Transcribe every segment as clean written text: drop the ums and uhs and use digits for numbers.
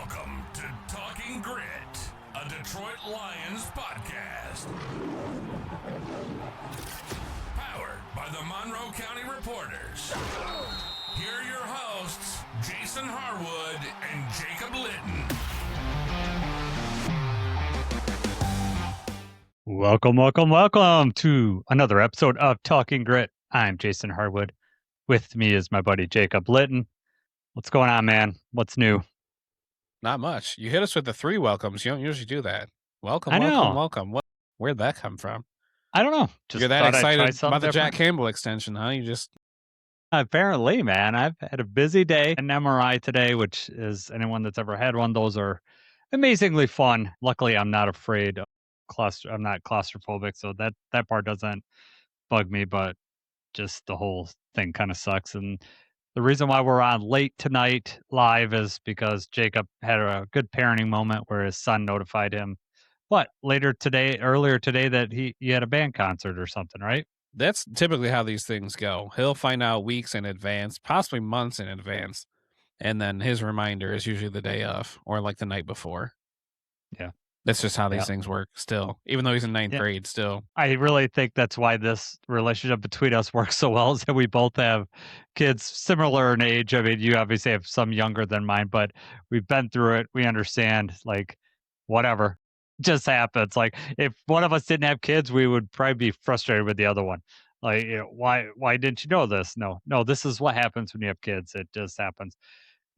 Welcome to Talking Grit, a Detroit Lions podcast. Powered by the Monroe County Reporters. Here are your hosts, Jason Harwood and Jacob Litton. Welcome to another episode of Talking Grit. I'm Jason Harwood. With me is my buddy Jacob Litton. What's going on, man? What's new? Not much. You hit us with the 3 welcomes. You don't usually do that. Welcome. Where'd that come from? I don't know. Just You're that thought I'd try excited something about the different. Jack Campbell extension, huh? You just... Apparently, man, I've had a busy day. An MRI today, which is anyone that's ever had one, those are amazingly fun. Luckily, I'm not afraid of I'm not claustrophobic, so that part doesn't bug me, but just the whole thing kind of sucks. And the reason why we're on late tonight live is because Jacob had a good parenting moment where his son notified him earlier today that he had a band concert or something, right? That's typically how these things go. He'll find out weeks in advance, possibly months in advance, and then his reminder is usually the day of or like the night before. Yeah. That's just how these things work still. Even though he's in ninth grade still. I really think that's why this relationship between us works so well, is that we both have kids similar in age. I mean, you obviously have some younger than mine, but we've been through it. We understand, like, whatever just happens. Like, if one of us didn't have kids, we would probably be frustrated with the other one. Like, why didn't you know this? No, this is what happens when you have kids. It just happens.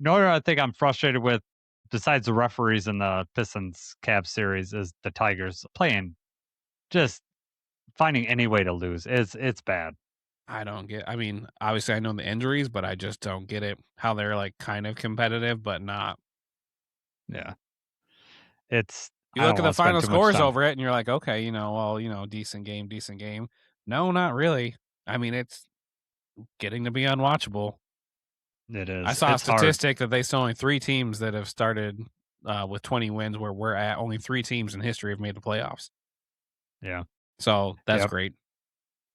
No, I think I'm frustrated with, besides the referees in the Pistons Cavs series, is the Tigers playing, just finding any way to lose. It's bad. I don't get... I mean, obviously I know the injuries, but I just don't get it. How they're like kind of competitive, but not. Yeah. You look at the final scores over it and you're like, okay, decent game. No, not really. I mean, it's getting to be unwatchable. It is. I saw it's a statistic that they still only 3 teams that have started with 20 wins, where we're at. Only 3 teams in history have made the playoffs. Yeah. So that's great.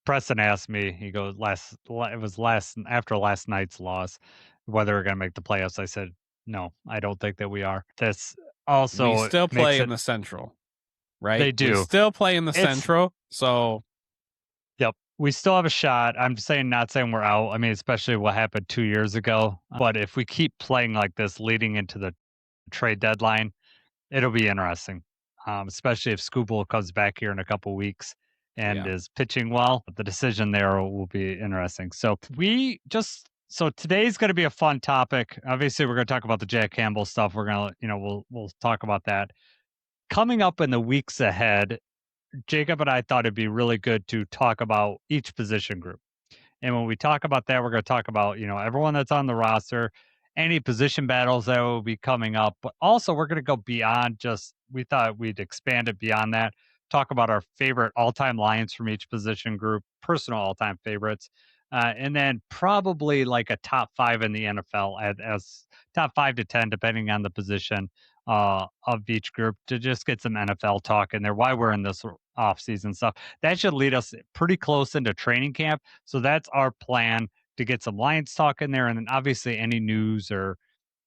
Preston asked me, he goes, after last night's loss, whether we're going to make the playoffs. I said, no, I don't think that we are. That's also, we still play in the Central, right? They do. We still play in the Central. So, yep, we still have a shot. I'm not saying we're out. I mean, especially what happened 2 years ago. But if we keep playing like this leading into the trade deadline, it'll be interesting. Especially if Scooball comes back here in a couple weeks and is pitching well. The decision there will be interesting. So today's going to be a fun topic. Obviously, we're going to talk about the Jack Campbell stuff. We're going to, we'll talk about that. Coming up in the weeks ahead, Jacob and I thought it'd be really good to talk about each position group. And when we talk about that, we're going to talk about, everyone that's on the roster, any position battles that will be coming up. But also, we're going to go beyond we thought we'd expand it beyond that, talk about our favorite all-time Lions from each position group, personal all-time favorites, and then probably like a top 5 in the NFL as top 5 to 10, depending on the position of each group, to just get some NFL talk in there while we're in this offseason stuff. That should lead us pretty close into training camp. So that's our plan, to get some Lions talk in there. And then obviously any news or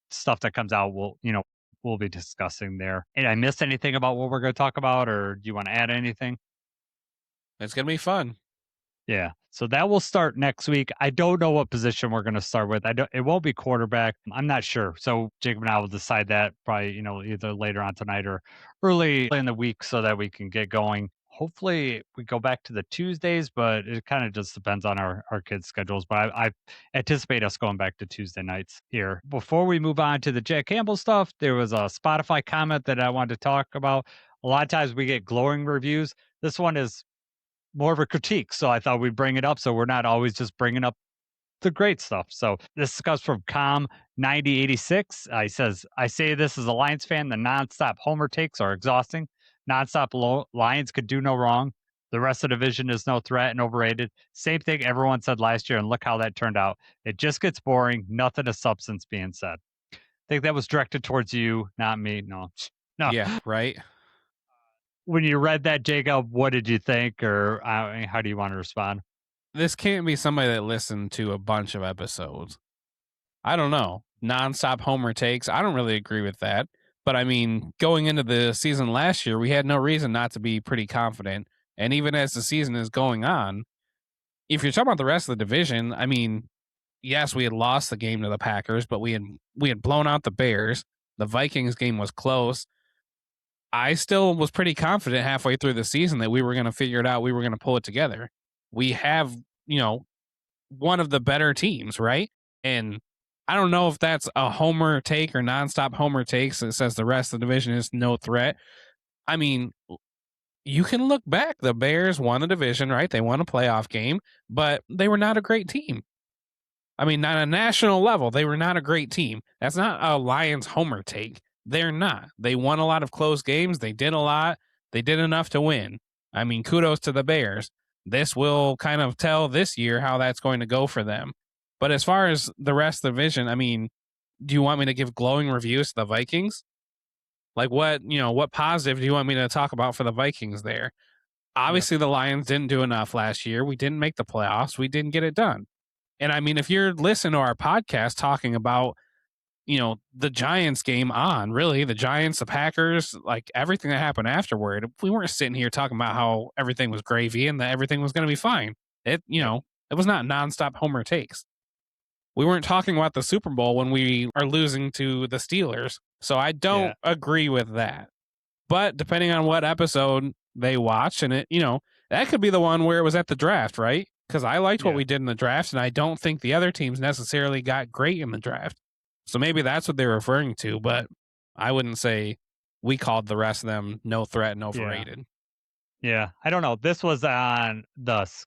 stuff that comes out, we'll be discussing there. And I missed anything about what we're going to talk about, or do you want to add anything? It's going to be fun. Yeah. So that will start next week. I don't know what position we're going to start with. It won't be quarterback. I'm not sure. So Jacob and I will decide that probably, either later on tonight or early in the week, so that we can get going. Hopefully we go back to the Tuesdays, but it kind of just depends on our kids' schedules. But I anticipate us going back to Tuesday nights here. Before we move on to the Jack Campbell stuff, there was a Spotify comment that I wanted to talk about. A lot of times we get glowing reviews. This one is more of a critique, so I thought we'd bring it up, so we're not always just bringing up the great stuff. So this comes from Com9086. He says, I say this as a Lions fan, the nonstop homer takes are exhausting. Nonstop Lions could do no wrong. The rest of the division is no threat and overrated. Same thing everyone said last year, and look how that turned out. It just gets boring. Nothing of substance being said. I think that was directed towards you, not me. No. Yeah, right. When you read that, Jacob, what did you think, or how do you want to respond? This can't be somebody that listened to a bunch of episodes. I don't know. Nonstop homer takes. I don't really agree with that. But I mean, going into the season last year, we had no reason not to be pretty confident. And even as the season is going on, if you're talking about the rest of the division, I mean, yes, we had lost the game to the Packers, but we had blown out the Bears. The Vikings game was close. I still was pretty confident halfway through the season that we were going to figure it out. We were going to pull it together. We have, one of the better teams, right? And I don't know if that's a homer take or nonstop homer takes that says the rest of the division is no threat. I mean, you can look back. The Bears won the division, right? They won a playoff game, but they were not a great team. I mean, on a national level, they were not a great team. That's not a Lions homer take. They're not. They won a lot of close games. They did a lot. They did enough to win. I mean, kudos to the Bears. This will kind of tell this year how that's going to go for them. But as far as the rest of the division, I mean, do you want me to give glowing reviews to the Vikings? Like what positive do you want me to talk about for the Vikings there? Obviously, the Lions didn't do enough last year. We didn't make the playoffs. We didn't get it done. And I mean, if you're listening to our podcast talking about, the Giants game really, the Giants, the Packers, like everything that happened afterward, we weren't sitting here talking about how everything was gravy and that everything was going to be fine. It was not nonstop homer takes. We weren't talking about the Super Bowl when we are losing to the Steelers. So I don't agree with that. But depending on what episode they watch, and that could be the one where it was at the draft, right? Because I liked what we did in the draft, and I don't think the other teams necessarily got great in the draft. So maybe that's what they're referring to, but I wouldn't say we called the rest of them no threat and overrated. Yeah. I don't know. This was on this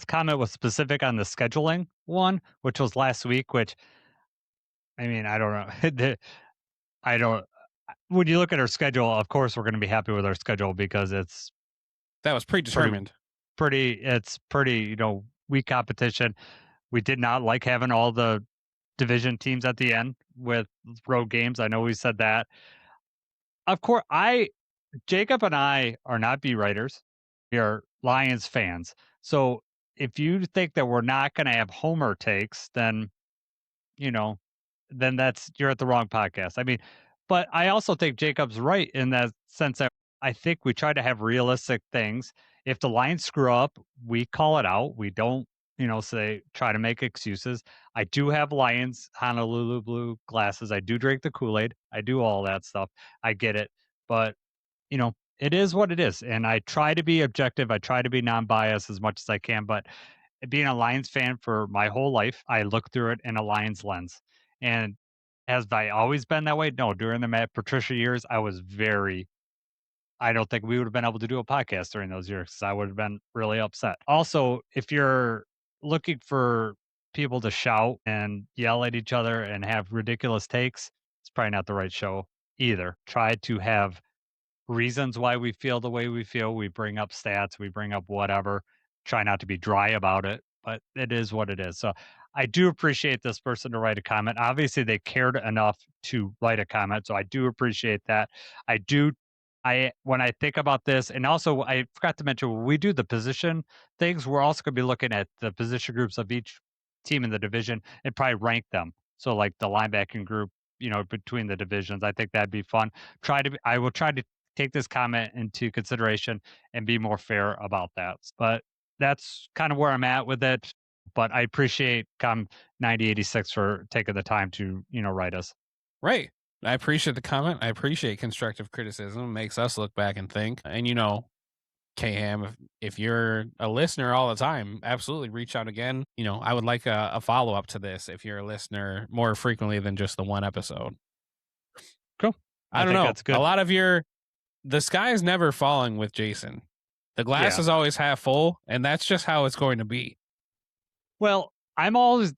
comment was specific on the scheduling one, which was last week, which, I mean, I don't know. When you look at our schedule, of course, we're going to be happy with our schedule because that was predetermined. It's pretty, weak competition. We did not like having all the division teams at the end with road games. I know we said that. Of course, Jacob and I are not beat writers. We are Lions fans. So if you think that we're not going to have homer takes, then, then you're at the wrong podcast. I mean, but I also think Jacob's right in that sense that I think we try to have realistic things. If the Lions screw up, we call it out. We don't, try to make excuses. I do have Lions Honolulu blue glasses. I do drink the Kool-Aid. I do all that stuff. I get it. But, it is what it is. And I try to be objective. I try to be non-biased as much as I can. But being a Lions fan for my whole life, I look through it in a Lions lens. And has I always been that way? No, during the Matt Patricia years, I don't think we would have been able to do a podcast during those years because I would have been really upset. Also, if you're looking for people to shout and yell at each other and have ridiculous takes, it's probably not the right show either. Try to have reasons why we feel the way we feel. We bring up stats, we bring up whatever. Try not to be dry about it, but it is what it is. So I do appreciate this person to write a comment. Obviously, they cared enough to write a comment, so I do appreciate that. When I think about this, and also I forgot to mention when we do the position things, we're also going to be looking at the position groups of each team in the division and probably rank them. So like the linebacking group, between the divisions, I think that'd be fun. I will try to take this comment into consideration and be more fair about that. But that's kind of where I'm at with it. But I appreciate Com 9086 for taking the time to, write us. Right. I appreciate the comment. I appreciate constructive criticism. It makes us look back and think. And K-Ham, if you're a listener all the time, absolutely reach out again. I would like a follow-up to this if you're a listener more frequently than just the one episode. Cool. I don't know. That's good. A lot of the sky is never falling with Jason. The glass is always half full, and that's just how it's going to be. Well, I'm always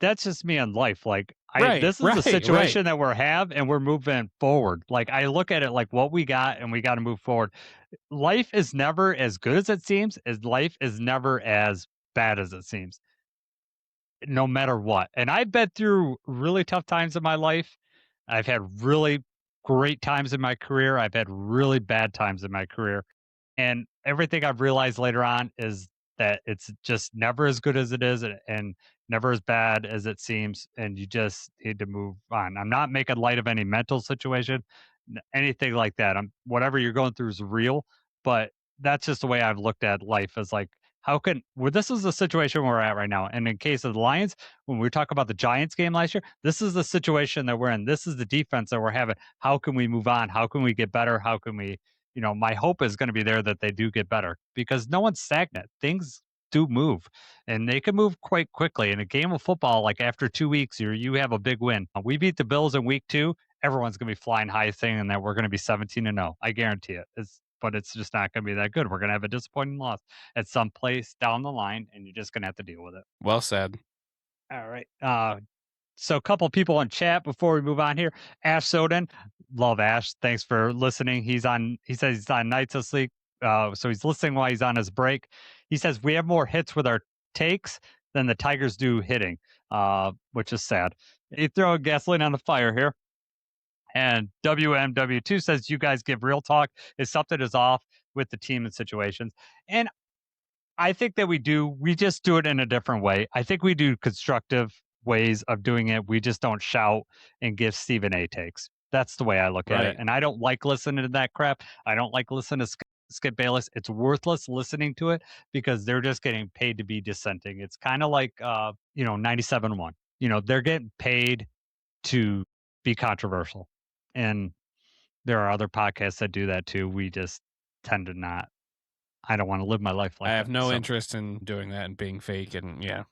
that's just me in life. Like this is the situation that and we're moving forward. Like I look at it like what we got and we got to move forward. Life is never as good as it seems, as life is never as bad as it seems. No matter what. And I've been through really tough times in my life. I've had really great times in my career. I've had really bad times in my career. And everything I've realized later on is that it's just never as good as it is and never as bad as it seems. And you just need to move on. I'm not making light of any mental situation. anything like that. Whatever you're going through is real, but that's just the way I've looked at life as like, this is the situation we're at right now. And in case of the Lions, when we talk about the Giants game last year, this is the situation that we're in. This is the defense that we're having. How can we move on? How can we get better? How can we, my hope is going to be there that they do get better because no one's stagnant. Things do move and they can move quite quickly. In a game of football, like after 2 weeks, you have a big win. We beat the Bills in week 2. Everyone's going to be flying high saying that we're going to be 17-0. I guarantee it. But it's just not going to be that good. We're going to have a disappointing loss at some place down the line, and you're just going to have to deal with it. Well said. All right. So a couple people in chat before we move on here. Ash Soden, love Ash. Thanks for listening. He says he's on nights of sleep. So he's listening while he's on his break. He says we have more hits with our takes than the Tigers do hitting, which is sad. You throw gasoline on the fire here. And WMW2 says you guys give real talk if something is off with the team and situations. And I think that we do. We just do it in a different way. I think we do constructive ways of doing it. We just don't shout and give Stephen A takes. That's the way I look at it. And I don't like listening to that crap. I don't like listening to Skip Bayless. It's worthless listening to it because they're just getting paid to be dissenting. It's kind of like, 97.1. They're getting paid to be controversial. And there are other podcasts that do that too. We just tend to not. I don't want to live my life like that. I have no interest in doing that and being fake and yeah.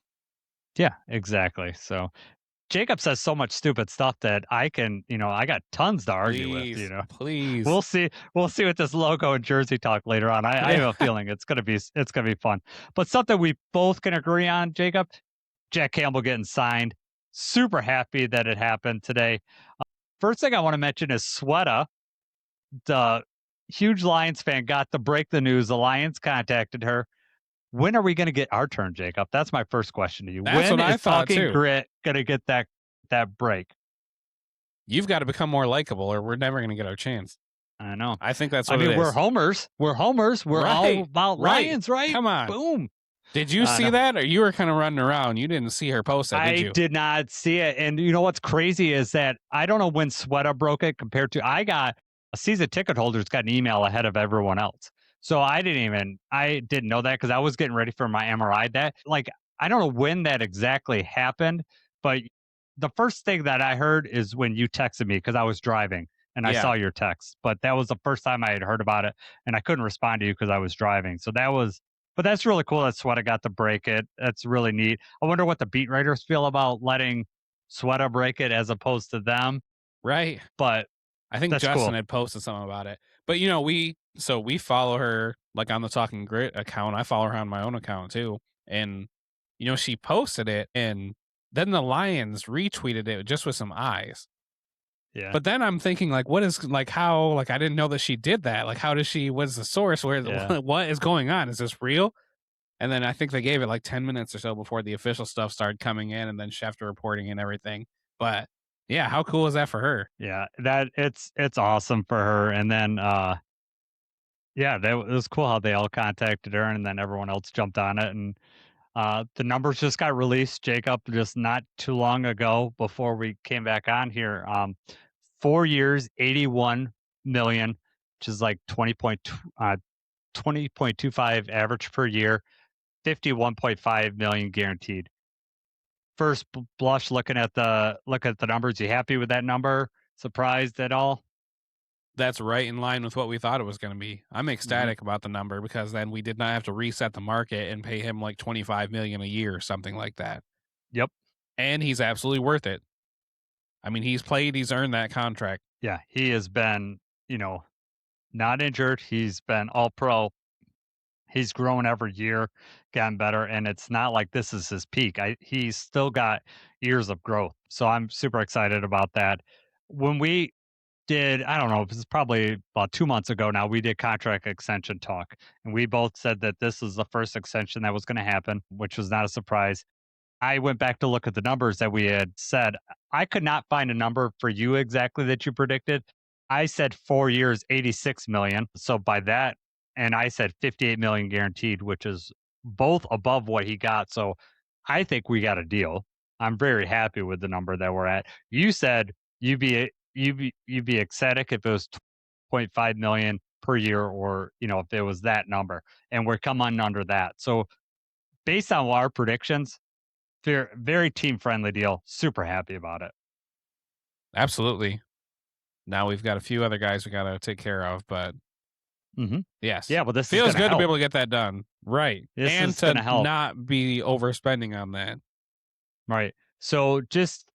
Yeah, exactly. So Jacob says so much stupid stuff that I can, I got tons to argue with, Please. We'll see with this logo and jersey talk later on. I have a feeling it's gonna be fun. But something we both can agree on, Jacob, Jack Campbell getting signed. Super happy that it happened today. First thing I want to mention is Sweta, the huge Lions fan, got to break the news. The Lions contacted her. When are we going to get our turn, Jacob? That's my first question to you. That's when what is Talking Grit going to get that break? You've got to become more likable or we're never going to get our chance. I know. I think that's what it is. We're homers. We're all about Lions, right? Come on. Boom. Did you see that? Or you were kind of running around. You didn't see her post that, did you? I did not see it. And you know what's crazy is that I don't know when Sweta broke it compared to a season ticket holders got an email ahead of everyone else. So I didn't know that because I was getting ready for my MRI. I don't know when that exactly happened, but the first thing that I heard is when you texted me because I was driving and I saw your text. But that was the first time I had heard about it, and I couldn't respond to you because I was driving. So but that's really cool that Sweta got to break it. That's really neat. I wonder what the beat writers feel about letting Sweta break it as opposed to them. Right. But I think Justin had posted something about it. But we follow her like on the Talking Grit account. I follow her on my own account too. And she posted it and then the Lions retweeted it just with some eyes. Yeah. But then I'm thinking what is how I didn't know that she did that. How does she, what's the source? What is going on? Is this real? And then I think they gave it 10 minutes or so before the official stuff started coming in and then Schefter reporting and everything. But yeah, how cool is that for her? Yeah, that it's awesome for her. And then it was cool how they all contacted her and then everyone else jumped on it. And the numbers just got released, Jacob, just not too long ago before we came back on here. 4 years, 81 million, which is 20.25 average per year, 51.5 million guaranteed. First blush, looking at the numbers, you happy with that number? Surprised at all? That's right in line with what we thought it was going to be. I'm ecstatic about the number because then we did not have to reset the market and pay him $25 million a year or something like that. Yep. And he's absolutely worth it. I mean, he's earned that contract. Yeah, he has been, not injured. He's been all pro. He's grown every year, gotten better, and it's not like this is his peak. He's still got years of growth. So I'm super excited about that. When we did, I don't know, this is probably about 2 months ago now, we did contract extension talk, and we both said that this is the first extension that was going to happen, which was not a surprise. I went back to look at the numbers that we had said. I could not find a number for you exactly that you predicted. I said 4 years, 86 million. So by that, and I said 58 million guaranteed, which is both above what he got. So I think we got a deal. I'm very happy with the number that we're at. You said you'd be you'd be ecstatic if it was 0.5 million per year, or if it was that number, and we're coming under that. So based on our predictions, very team friendly deal. Super happy about it. Absolutely. Now we've got a few other guys we got to take care of, but Hmm. yes, Yeah, well, this is feels going to good to be help. able to get that done, right? This And is going to to help. not be overspending on that. Right. So just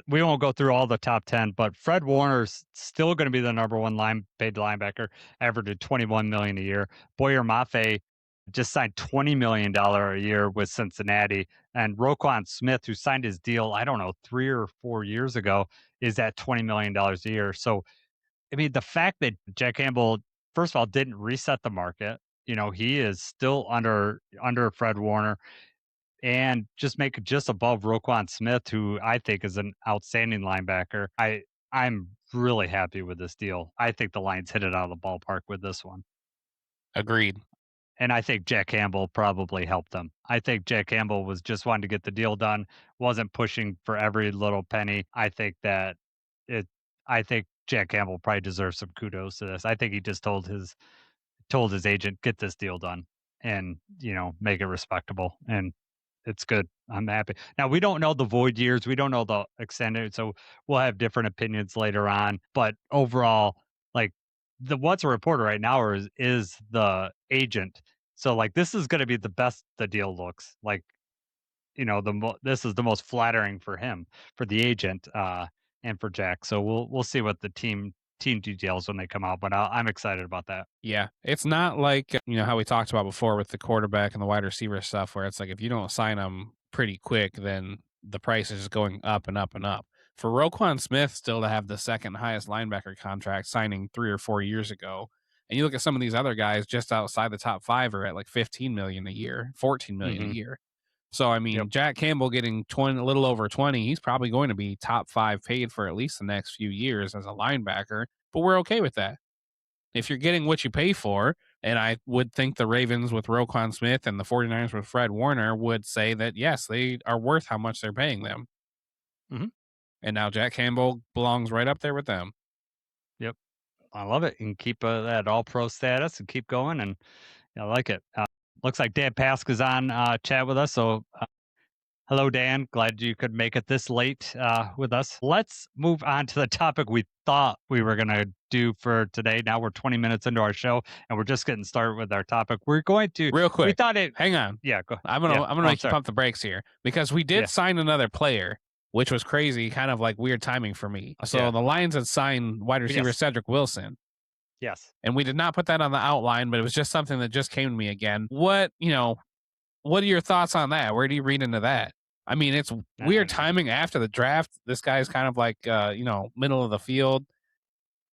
we won't go through all the top 10, but Fred Warner's still going to be the number one paid linebacker, averaging 21 million a year. Boyer Mafe just signed $20 million a year with Cincinnati, and Roquan Smith, who signed his deal, I don't know, 3 or 4 years ago, is at $20 million a year. So I mean, the fact that Jack Campbell, first of all, didn't reset the market. He is still under Fred Warner, and just make it just above Roquan Smith, who I think is an outstanding linebacker. I'm really happy with this deal. I think the Lions hit it out of the ballpark with this one. Agreed. And I think Jack Campbell probably helped them. I think Jack Campbell was just wanting to get the deal done, wasn't pushing for every little penny. It I think Jack Campbell probably deserves some kudos to this. I think he just told his agent, get this deal done and, make it respectable. And it's good. I'm happy. Now we don't know the void years. We don't know the extended, so we'll have different opinions later on. But overall, like the what's a reporter right now is the agent. So like this is going to be the best the deal looks. Like this is the most flattering for him, for the agent, and for Jack. So we'll see what the team details when they come out. But I'm excited about that. Yeah. It's not like, how we talked about before with the quarterback and the wide receiver stuff, where it's like if you don't sign them pretty quick, then the price is just going up and up and up. For Roquan Smith still to have the second highest linebacker contract signing 3 or 4 years ago, and you look at some of these other guys just outside the top five are at like 15 million a year, 14 million a Hmm. year. So I Yep. mean, Jack Campbell getting 20, a little over 20, he's probably going to be top five paid for at least the next few years as a linebacker. But we're okay with that. If you're getting what you pay for, and I would think the Ravens with Roquan Smith and the 49ers with Fred Warner would say that, yes, they are worth how much they're paying them. Mhm. And now Jack Campbell belongs right up there with them. Yep. I love it. And keep that all pro status and keep going. And I like it. Looks like Dan Pask is on chat with us. So hello, Dan. Glad you could make it this late with us. Let's move on to the topic we thought we were going to do for today. Now we're 20 minutes into our show and we're just getting started with our topic. We're going to, Real we quick, thought it, hang on. yeah, go, I'm yeah. gonna Oh, make you sorry. pump the brakes here because we did Yeah. sign another player, which was crazy, kind of like weird timing for me. So Yeah. the Lions had signed wide receiver Yes. Cedric Wilson. Yes. And we did not put that on the outline, but it was just something that just came to me again. What are your thoughts on that? Where do you read into that? I mean, it's weird timing after the draft. This guy's kind of like, middle of the field,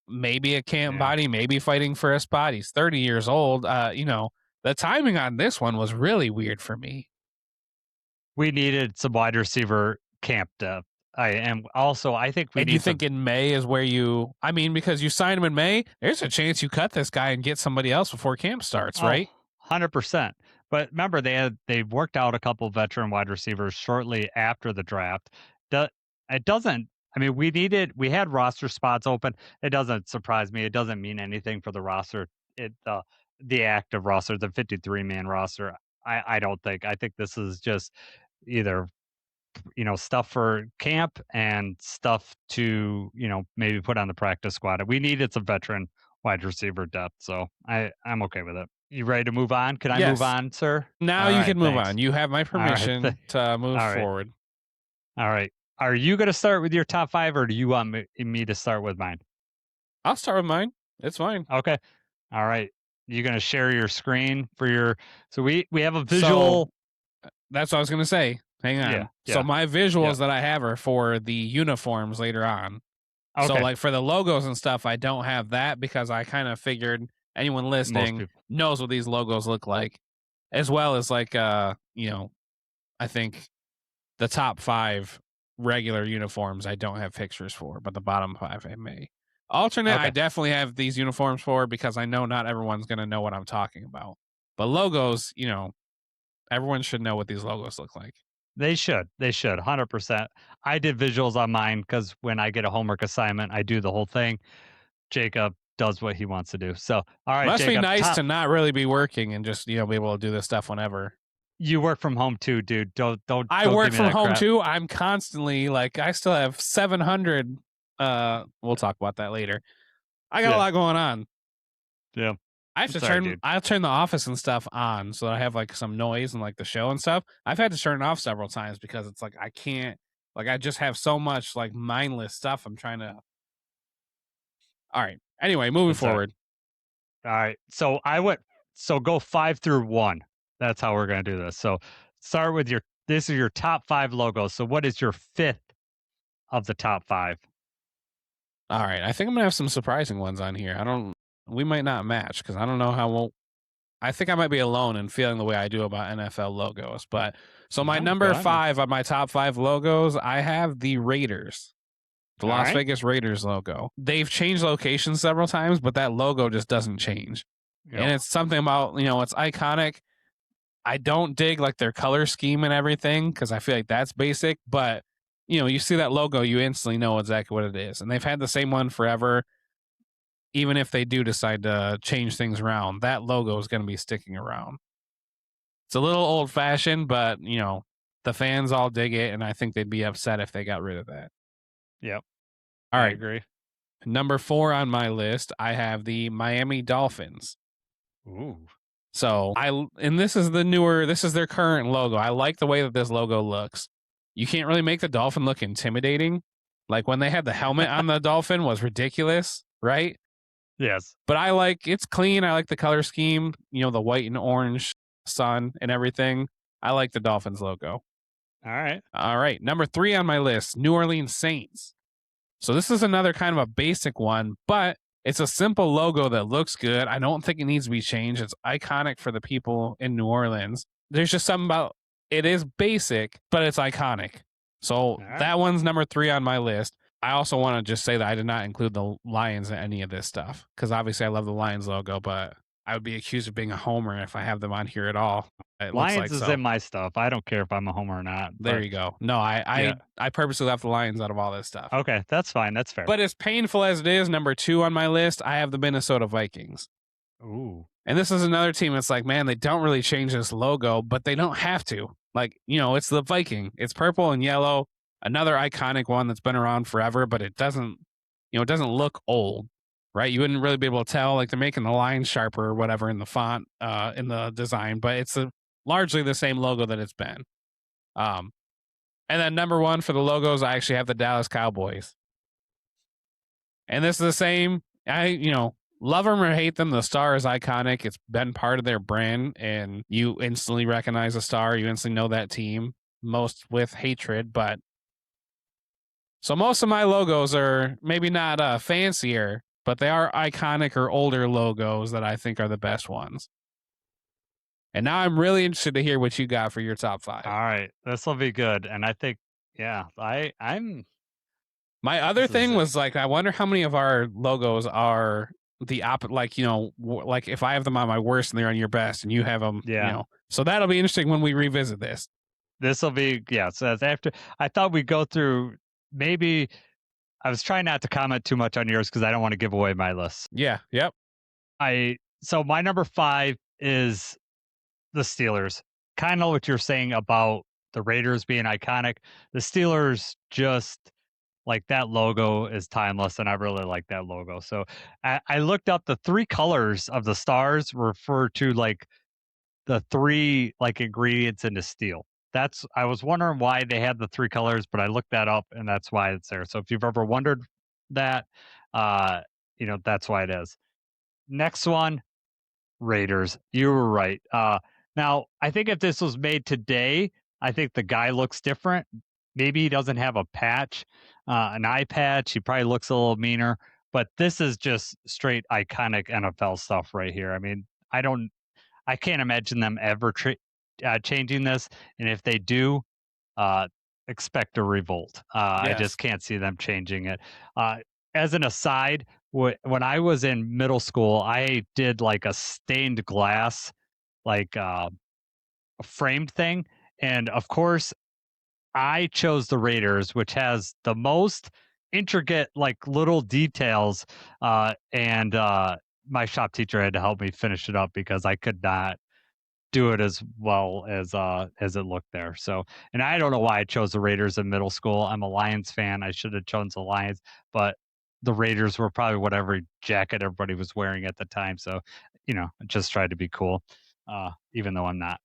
maybe a camp body, maybe fighting for a spot. He's 30 years old. The timing on this one was really weird for me. We needed some wide receiver camp depth. I think we And need you think in May is where because you sign him in May, there's a chance you cut this guy and get somebody else before camp starts, right? 100%. But remember, they worked out a couple veteran wide receivers shortly after the draft. It doesn't. I mean, we had roster spots open. It doesn't surprise me. It doesn't mean anything for the roster. The active roster, the 53-man roster. I don't think. I think this is just either stuff for camp and stuff to maybe put on the practice squad. We needed some veteran wide receiver depth, so I'm okay with it. You ready to move on? Can I move Yes. on, sir? Now All you right, can move thanks. on. You have my permission to move All right. forward. All right. Are you going to start with your top 5, or do you want me to start with mine? I'll start with mine. It's fine. Okay. All right. You going to share your screen for your? So we have a visual. So, that's what I was going to say. Hang on. Yeah. So my visuals that I have are for the uniforms later on. Okay. So like for the logos and stuff, I don't have that because I kind of figured anyone listening knows what these logos look like, as well as like I think the top 5 regular uniforms I don't have pictures for, but the bottom 5 I may. Alternate, I definitely have these uniforms for because I know not everyone's going to know what I'm talking about. But logos, everyone should know what these logos look like. They should. They should. 100%. I did visuals on mine because when I get a homework assignment, I do the whole thing. Jacob does what he wants to do. So, all right, Must be Jacob, nice top. to not really be working and just be able to do this stuff whenever. You work from home too, dude. Don't I don't work give me from that home crap. too. I'm constantly I still have 700. We'll talk about that later. I got a Yeah. lot going on. Yeah. I have to Sorry, turn. dude. I'll turn the office and stuff on so that I have some noise and the show and stuff. I've had to turn it off several times because it's I can't. I just have so much mindless stuff. I'm trying to. All right. Anyway, moving That's all right. forward. All right. So so go 5 through 1. That's how we're going to do this. So start with this is your top 5 logos. So what is your 5th of the top 5? All right. I think I'm gonna have some surprising ones on here. We might not match because I don't know how we'll. I think I might be alone in feeling the way I do about NFL logos. But so my No, number go ahead, man. 5 on my top 5 logos, I have the Raiders. The All Las right. Vegas Raiders logo. They've changed locations several times, but that logo just doesn't change. Yep. And it's something about, it's iconic. I don't dig their color scheme and everything because I feel like that's basic, but you see that logo, you instantly know exactly what it is. And they've had the same one forever. Even if they do decide to change things around, that logo is going to be sticking around. It's a little old fashioned, but the fans all dig it, and I think they'd be upset if they got rid of that. Yep. All I right. agree. Number 4 on my list, I have the Miami Dolphins. Ooh. So this is their current logo. I like the way that this logo looks. You can't really make the dolphin look intimidating. Like when they had the helmet on the dolphin was ridiculous, right? Yes. But it's clean. I like the color scheme, the white and orange sun and everything. I like the Dolphins logo. All right. Number 3 on my list, New Orleans Saints. So this is another kind of a basic one, but it's a simple logo that looks good. I don't think it needs to be changed. It's iconic for the people in New Orleans. There's just something about it is basic, but it's iconic. So that one's number 3 on my list. I also want to just say that I did not include the Lions in any of this stuff because obviously I love the Lions logo, but I would be accused of being a homer if I have them on here at all. It Lions looks like is so. in my stuff. I don't care if I'm a homer or not. There you go. No, I purposely left the Lions out of all this stuff. Okay, that's fine. That's fair. But as painful as it is, number 2 on my list, I have the Minnesota Vikings. Ooh. And this is another team that's man, they don't really change this logo, but they don't have to. It's the Viking. It's purple and yellow. Another iconic one that's been around forever, but it doesn't look old, right? You wouldn't really be able to tell. They're making the lines sharper or whatever in the font, in the design, but it's largely the same logo that it's been. And then number 1 for the logos, I actually have the Dallas Cowboys. And this is the same. Love them or hate them, the star is iconic. It's been part of their brand, and you instantly recognize a star. You instantly know that team, most with hatred. But so most of my logos are maybe not fancier, but they are iconic or older logos that I think are the best ones. And now I'm really interested to hear what you got for your top 5. All right, this will be good. And I think, yeah, I'm. My other thing was I wonder how many of our logos are the opposite. If I have them on my worst and they're on your best, and you have them, So that'll be interesting when we revisit this. This will be So that's after. I thought we'd go through. Maybe I was trying not to comment too much on yours because I don't want to give away my list. Yeah. Yep. So my number 5 is the Steelers. Kind of what you're saying about the Raiders being iconic. The Steelers just that logo is timeless, and I really like that logo. So I looked up the 3 colors of the stars refer to the 3 ingredients in the steel. I was wondering why they had the 3 colors, but I looked that up, and that's why it's there. So if you've ever wondered that, that's why it is. Next one, Raiders. You were right. Now, I think if this was made today, I think the guy looks different. Maybe he doesn't have a patch, an eye patch. He probably looks a little meaner. But this is just straight iconic NFL stuff right here. I mean, I can't imagine them ever changing this. And if they do, expect a revolt. Yes. I just can't see them changing it. As an aside, when I was in middle school, I did a stained glass, a framed thing. And of course, I chose the Raiders, which has the most intricate, like little details. And my shop teacher had to help me finish it up because I could not do it as well as it looked there. So, and I don't know why I chose the Raiders in middle school. I'm a Lions fan. I should have chosen the Lions, but the Raiders were probably what every jacket everybody was wearing at the time. So, I just tried to be cool, even though I'm not.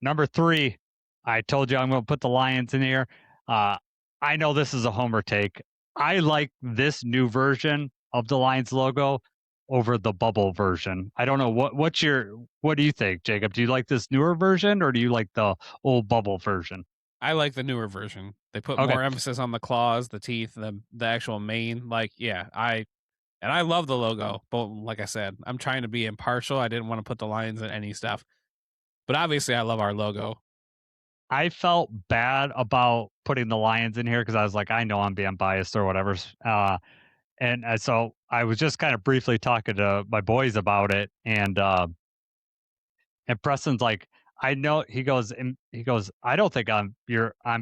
Number 3, I told you I'm going to put the Lions in here. Uh, I know this is a homer take. I like this new version of the Lions logo over the bubble version. I don't know what do you think, Jacob? Do you like this newer version or do you like the old bubble version? I like the newer version. They put Okay. more emphasis on the claws, the teeth, the actual mane. Like, yeah, I love the logo, but like I said, I'm trying to be impartial. I didn't want to put the Lions in any stuff. But obviously I love our logo. I felt bad about putting the Lions in here because I was like, I know I'm being biased or whatever. So I was just kind of briefly talking to my boys about it, and Preston's like, I know. He goes, I don't think I'm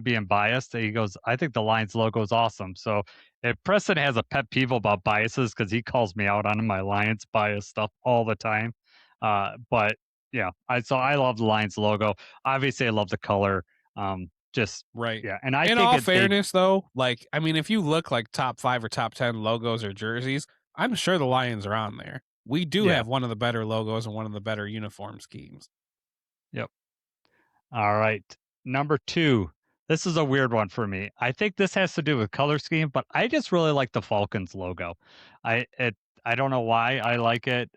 being biased. He goes, I think the Lions logo is awesome. So if Preston has a pet peeve about biases because he calls me out on my Lions bias stuff all the time. But yeah, I love the Lions logo. Obviously, I love the color. Just Right. yeah, and I In think all fairness, though, like, I mean, if you look like top 5 or top 10 logos or jerseys, I'm sure the Lions are on there. We do yeah. have one of the better logos and one of the better uniform schemes. Yep. All right. Number 2. This is a weird one for me. I think this has to do with color scheme, but I just really like the Falcons logo. I it I don't know why I like it.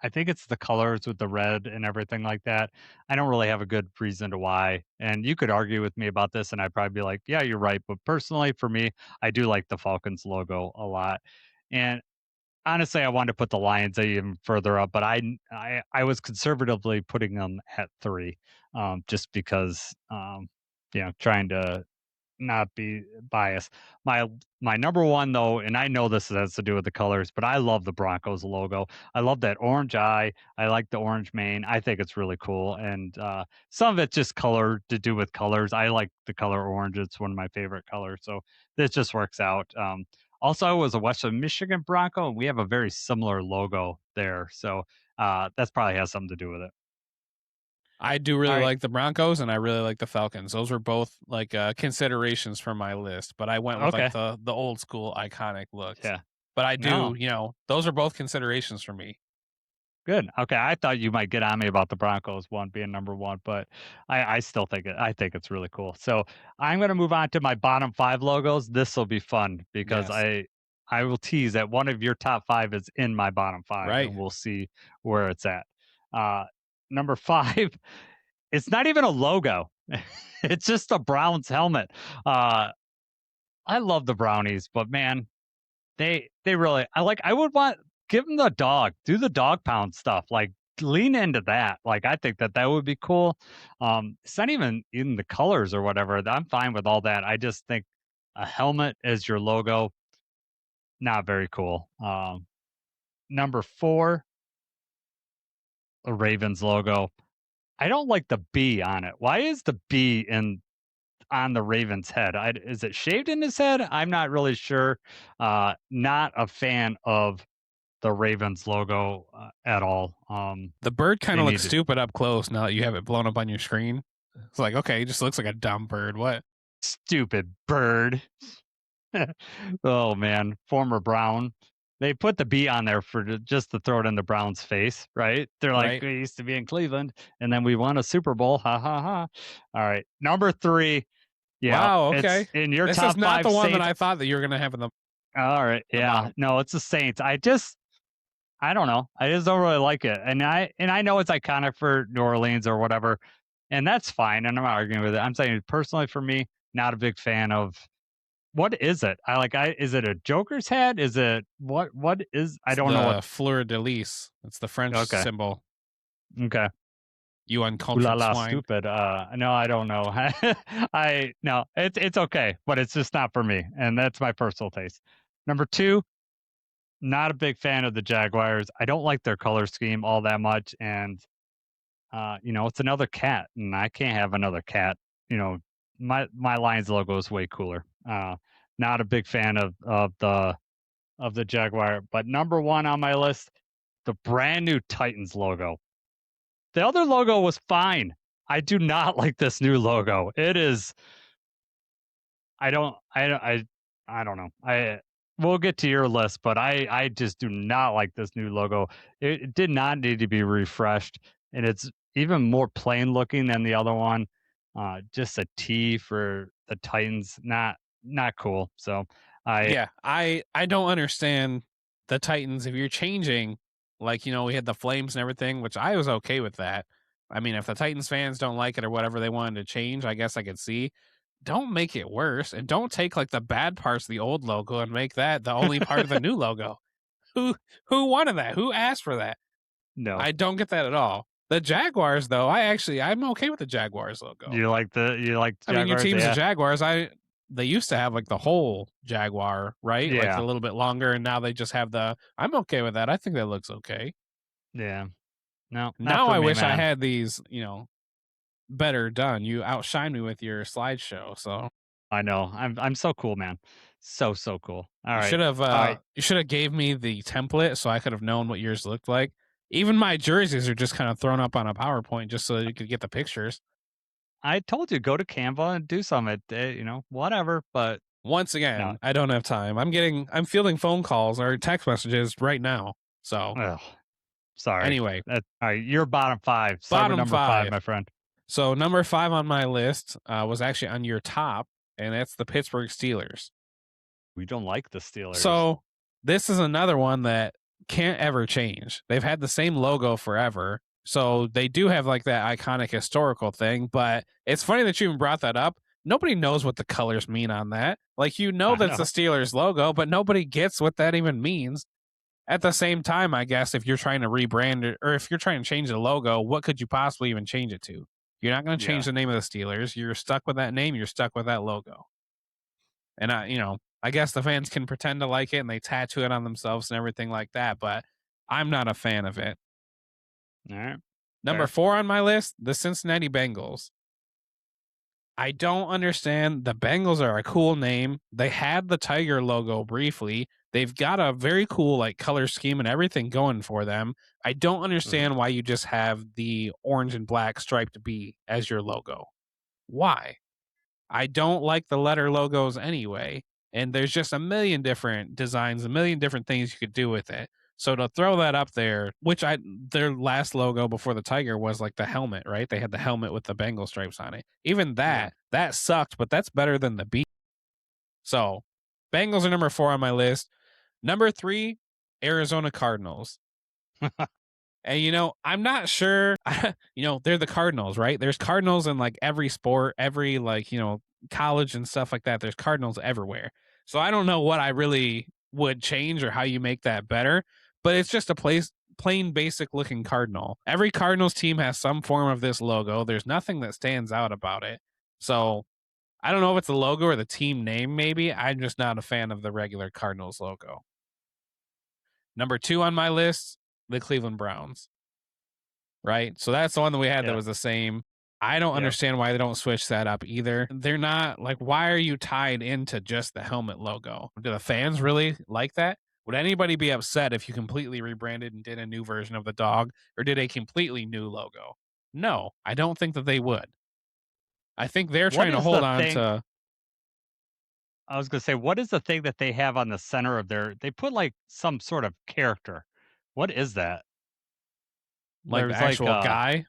I think it's the colors with the red and everything like that. I don't really have a good reason to why. And you could argue with me about this, and I'd probably be like, "Yeah, you're right." But personally, for me, I do like the Falcons logo a lot. And honestly, I wanted to put the Lions even further up, but I was conservatively putting them at 3, just because, trying to not be biased. My my number 1 though, and I know this has to do with the colors, but I love the Broncos logo. I love that orange eye. I like the orange mane. I think it's really cool, and some of it's just color to do with colors. I like the color orange. It's one of my favorite colors, so this just works out. Also, I was a Western Michigan Bronco, and we have a very similar logo there, so that's probably has something to do with it. I do All really right. like the Broncos and I really like the Falcons. Those were both like considerations for my list, but I went with like Okay. the old school iconic looks. Yeah. But I do, No. those are both considerations for me. Good. Okay, I thought you might get on me about the Broncos one being number 1, but I still think I think it's really cool. So I'm gonna move on to my bottom 5 logos. This will be fun because Yes. I will tease that one of your top 5 is in my bottom 5, Right. and we'll see where it's at. Uh, Number 5, it's not even a logo. It's just a Browns helmet. Uh, I love the Brownies, but man, they really I would want give them the dog, do the dog pound stuff, like, lean into that, like, I think that would be cool. It's not even in the colors or whatever, I'm fine with all that, I just think a helmet as your logo, not very cool. Number 4, the Ravens logo. I don't like the B on it. Why is the B on the Ravens head? Is it shaved in his head? I'm not really sure. Not a fan of the Ravens logo at all. The bird kind They of looks need to stupid up close now that you have it blown up on your screen. It's like, okay, it just looks like a dumb bird. What? stupid bird. Oh man, former Brown. They put the B on there just to throw it in the Browns' face, right? They're like, Right. we used to be in Cleveland, and then we won a Super Bowl. Ha ha ha! All right, number 3. Yeah, Wow, it's okay. in your This is top not 5 the one that Saints. I thought that you were gonna have in All right, the yeah, bottom. no, it's the Saints. I don't know. I just don't really like it. And I know it's iconic for New Orleans or whatever, and that's fine. And I'm not arguing with it. I'm saying personally for me, not a big fan of what is it? I is it a Joker's head? Is it what is I It's don't know what the fleur de lis. It's the French okay. symbol. Okay. You Ooh la uncultured la swine. stupid. No, I don't know. I no, it's okay, but it's just not for me. And that's my personal taste. Number 2, not a big fan of the Jaguars. I don't like their color scheme all that much, and it's another cat, and I can't have another cat, you know, my Lions logo is way cooler. Not a big fan of the Jaguar, but number one on my list, the brand new Titans logo. The other logo was fine. I do not like this new logo. It is. I don't know. We'll get to your list, but I just do not like this new logo. It did not need to be refreshed, and it's even more plain looking than the other one. Just a T for the Titans, not cool. So I don't understand the Titans. If you're changing, like, we had the flames and everything, which I was okay with that. I mean, if the Titans fans don't like it or whatever they wanted to change, I guess I could see. Don't make it worse, and don't take like the bad parts of the old logo and make that the only part of the new logo. Who wanted that? Who asked for that? no. I don't get that at all. The Jaguars, though, I'm okay with the Jaguars logo. You like Jaguars? I mean, your team's the Jaguars. They used to have like the whole Jaguar, right? Like Yeah. a little bit longer, and now they just have I'm okay with that. I think that looks okay. Yeah. No. Not Now for I me, wish I man. had these, better done. You outshine me with your slideshow, so I know. I'm so cool, man. So cool. All you right. should have you should have gave me the template so I could have known what yours looked like. Even my jerseys are just kind of thrown up on a PowerPoint just so you could get the pictures. I told you go to Canva and do some whatever, but Once again, no. I don't have time. I'm fielding phone calls or text messages right now. So Ugh, sorry. anyway, All right, you're bottom 5. Start Bottom with number 5, 5. my friend. So number 5 on my list was actually on your top, and that's the Pittsburgh Steelers. We don't like the Steelers. So this is another one that can't ever change. They've had the same logo forever. So they do have like that iconic historical thing, but it's funny that you even brought that up. Nobody knows what the colors mean on that. Like, I that's the know. Steelers logo, but nobody gets what that even means. At the same time, I guess if you're trying to rebrand it or if you're trying to change the logo, what could you possibly even change it to? You're not going to change Yeah. the name of the Steelers. You're stuck with that name. You're stuck with that logo. And I guess the fans can pretend to like it and they tattoo it on themselves and everything like that, but I'm not a fan of it. All right. Number Fair. 4 on my list, the Cincinnati Bengals. I don't understand. The Bengals are a cool name. They had the tiger logo briefly. They've got a very cool like color scheme and everything going for them. I don't understand why you just have the orange and black striped B as your logo. Why? I don't like the letter logos anyway. And there's just a million different designs, a million different things you could do with it. So to throw that up there, their last logo before the tiger was like the helmet, right? They had the helmet with the Bengal stripes on it. Even that sucked, but that's better than the B. So Bengals are number 4 on my list. Number 3, Arizona Cardinals. And I'm not sure. They're the Cardinals, right? There's Cardinals in like every sport, every college and stuff like that. There's Cardinals everywhere. So I don't know what I really would change or how you make that better, but it's just a plain basic looking Cardinal. Every Cardinals team has some form of this logo. There's nothing that stands out about it. So I don't know if it's the logo or the team name, maybe. I'm just not a fan of the regular Cardinals logo. Number 2 on my list, the Cleveland Browns. Right? So that's the one that we had that was the same. I don't understand why they don't switch that up either. They're not like, why are you tied into just the helmet logo? Do the fans really like that? Would anybody be upset if you completely rebranded and did a new version of the dog or did a completely new logo? No, I don't think that they would. I think they're trying to hold on to. I was going to say, what is the thing that they have on the center of they put like some sort of character. What is that? Like the actual guy?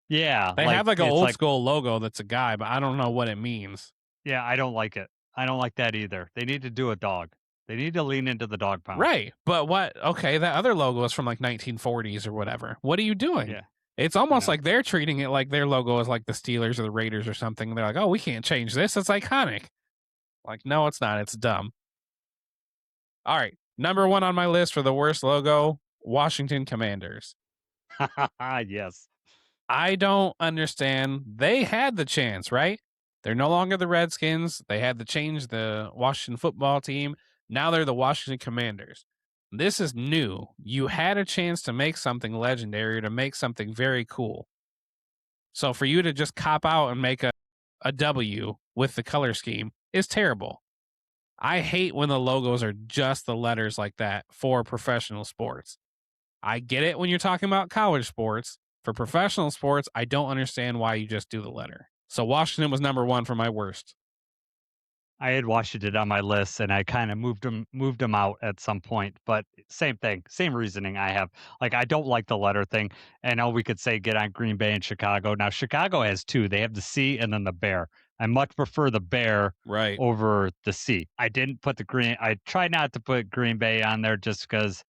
Yeah. They have like an old school logo that's a guy, but I don't know what it means. Yeah, I don't like it. I don't like that either. They need to do a dog. They need to lean into the dog pound. Right. But okay, that other logo is from like 1940s or whatever. What are you doing? Yeah. It's almost like they're treating it like their logo is like the Steelers or the Raiders or something. They're like, oh, we can't change this. It's iconic. Like, no, it's not. It's dumb. All right. Number 1 on my list for the worst logo, Washington Commanders. Yes. I don't understand. They had the chance, right? They're no longer the Redskins. They had to change the Washington football team. Now they're the Washington Commanders. This is new. You had a chance to make something legendary, to make something very cool. So for you to just cop out and make a W with the color scheme is terrible. I hate when the logos are just the letters like that for professional sports. I get it when you're talking about college sports. For professional sports, I don't understand why you just do the letter. So Washington was number 1 for my worst. I had Washington on my list, and I kind of moved them out at some point, but same thing, same reasoning I have. Like, I don't like the letter thing, and all we could say get on Green Bay and Chicago. Now, Chicago has 2. They have the C and then the bear. I much prefer the bear Right. over the C. I didn't put the green I try not to put Green Bay on there just because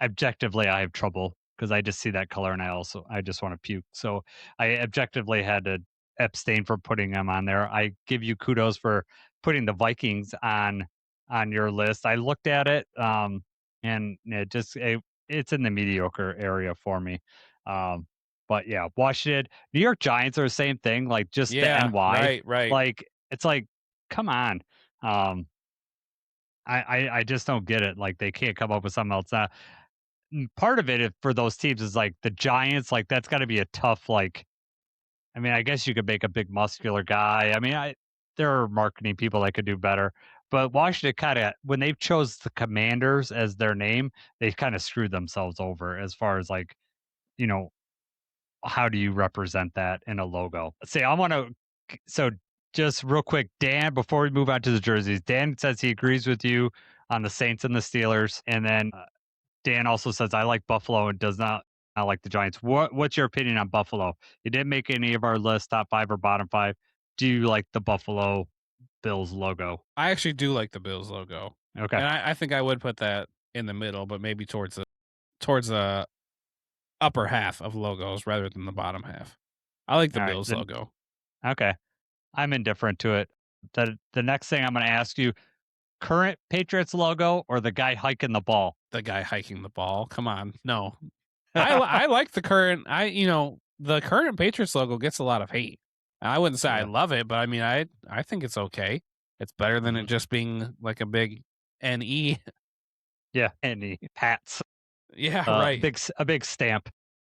objectively I have trouble because I just see that color and I just want to puke. So I objectively had to abstain from putting them on there. I give you kudos for putting the Vikings on your list. I looked at it, and it's in the mediocre area for me. Um, but yeah, Washington, New York Giants are the same thing. Like just the Yeah, NY, right. like it's like, come on. Um, I just don't get it. Like they can't come up with something else. Part of it for those teams is like the Giants. Like that's got to be a tough like. I mean, I guess you could make a big muscular guy. I mean, there are marketing people that could do better, but Washington kind of when they chose the Commanders as their name, they kind of screwed themselves over as far as like, you know, how do you represent that in a logo? Say, I want to. So, just real quick, Dan, before we move on to the jerseys, Dan says he agrees with you on the Saints and the Steelers, and then Dan also says I like Buffalo and does not like the Giants. What's your opinion on Buffalo? You didn't make any of our lists, top 5 or bottom 5. Do you like the Buffalo Bills logo? I actually do like the Bills logo. Okay. And I think I would put that in the middle, but maybe towards the upper half of logos rather than the bottom half. I like the All right. Bills logo. Okay. I'm indifferent to it. The next thing I'm going to ask you, current Patriots logo or the guy hiking the ball? The guy hiking the ball. Come on. No. I like the current the current Patriots logo gets a lot of hate. I wouldn't say I Yeah. love it, but I mean I think it's okay. It's better than it Mhm. just being like a big NE. Yeah, and the hats. Yeah, right. A big stamp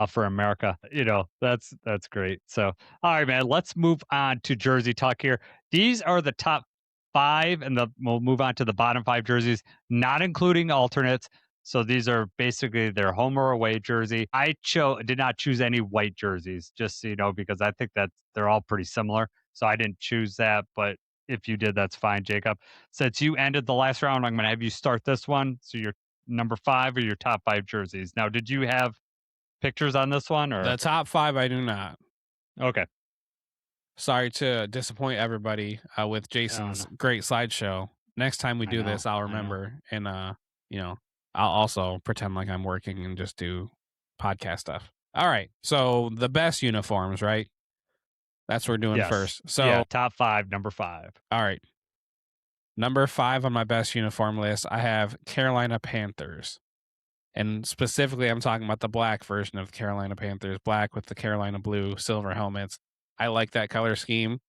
for America. That's great. So, all right, man. Let's move on to jersey talk here. These are the top 5, and we'll move on to the bottom 5 jerseys, not including alternates. So these are basically their home or away jersey. I did not choose any white jerseys, just so you know, because I think that they're all pretty similar. So I didn't choose that, but if you did, that's fine, Jacob. Since you ended the last round, I'm going to have you start this one. So you're number 5 or your top 5 jerseys. Now, did you have pictures on this one or? The top 5 I do not. Okay. Sorry to disappoint everybody with Oh, Jason's no. great slideshow. Next time we I do know, this, I'll I know. remember and I'll also pretend like I'm working and just do podcast stuff. All right. So the best uniforms, right? That's what we're doing Yes. first. So Yeah, top 5, number 5. all right. Number 5 on my best uniform list, I have Carolina Panthers. And specifically, I'm talking about the black version of the Carolina Panthers, black with the Carolina blue, silver helmets. I like that color scheme.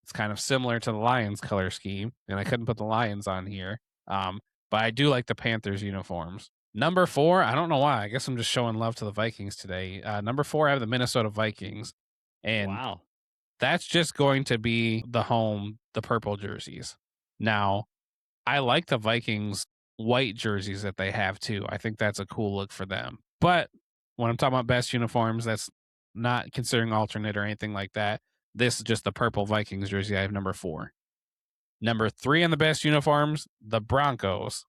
It's kind of similar to the Lions color scheme, and I couldn't put the Lions on here. But I do like the Panthers uniforms. Number 4, I don't know why. I guess I'm just showing love to the Vikings today. Number 4, I have the Minnesota Vikings. And Wow. that's just going to be the purple jerseys. Now, I like the Vikings white jerseys that they have too. I think that's a cool look for them. But when I'm talking about best uniforms, that's not considering alternate or anything like that. This is just the purple Vikings jersey. I have number 4. Number 3 on the best uniforms, the Broncos.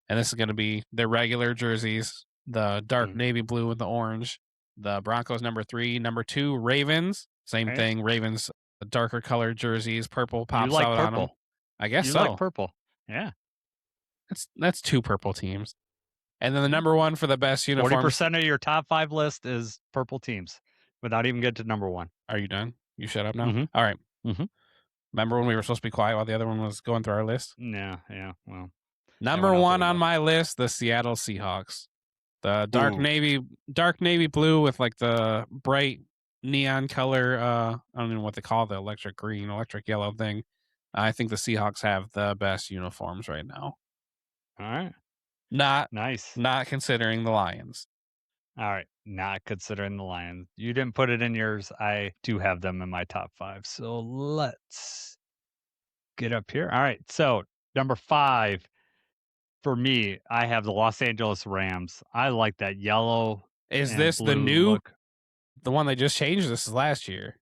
And this is going to be their regular jerseys, the dark navy blue with the orange. The Broncos, number 3. Number 2, Ravens. Same Okay. thing. Ravens, darker colored jerseys. Purple You pops like out on them. purple. I guess You so. like purple. Yeah. That's 2 purple teams. And then the number 1 for the best uniforms. 40% of your top 5 list is purple teams without even getting to number 1. Are you done? You shut up now? Mhm. All right. Mhm. Remember when we were supposed to be quiet while the other one was going through our list? Yeah, well. Number went out the 1 on window. my list, the Seattle Seahawks. The dark Ooh. navy blue with like the bright neon color. I don't know what they call the electric green, electric yellow thing. I think the Seahawks have the best uniforms right now. All right. Not Nice. not considering the Lions. All right. Not considering the Lions. You didn't put it in yours. I do have them in my top 5. So let's get up here. All right. So number 5 for me, I have the Los Angeles Rams. I like that yellow Is and this the blue new, look. the one they just changed? This is last year.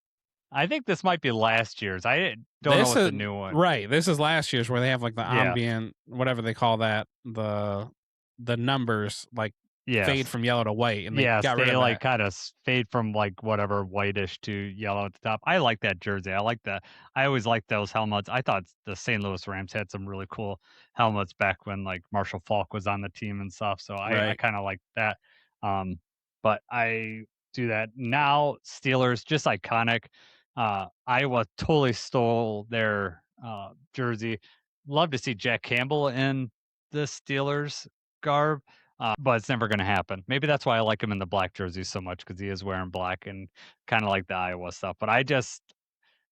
I think this might be last year's. I don't know This what is the new one. right. This is last year's where they have like the Yeah. ambient, whatever they call that, the numbers like fade Yes. from yellow to white, and they Yes, got rid they of like that. kind of fade from like whatever whitish to yellow at the top. I like that jersey. I like that. I always liked those helmets. I thought the St. Louis Rams had some really cool helmets back when like Marshall Falk was on the team and stuff. So I Right. kind of like that. Um, but I do that now. Steelers just iconic. Iowa totally stole their jersey. Love to see Jack Campbell in the Steelers garb. But it's never going to happen. Maybe that's why I like him in the black jersey so much because he is wearing black and kind of like the Iowa stuff. But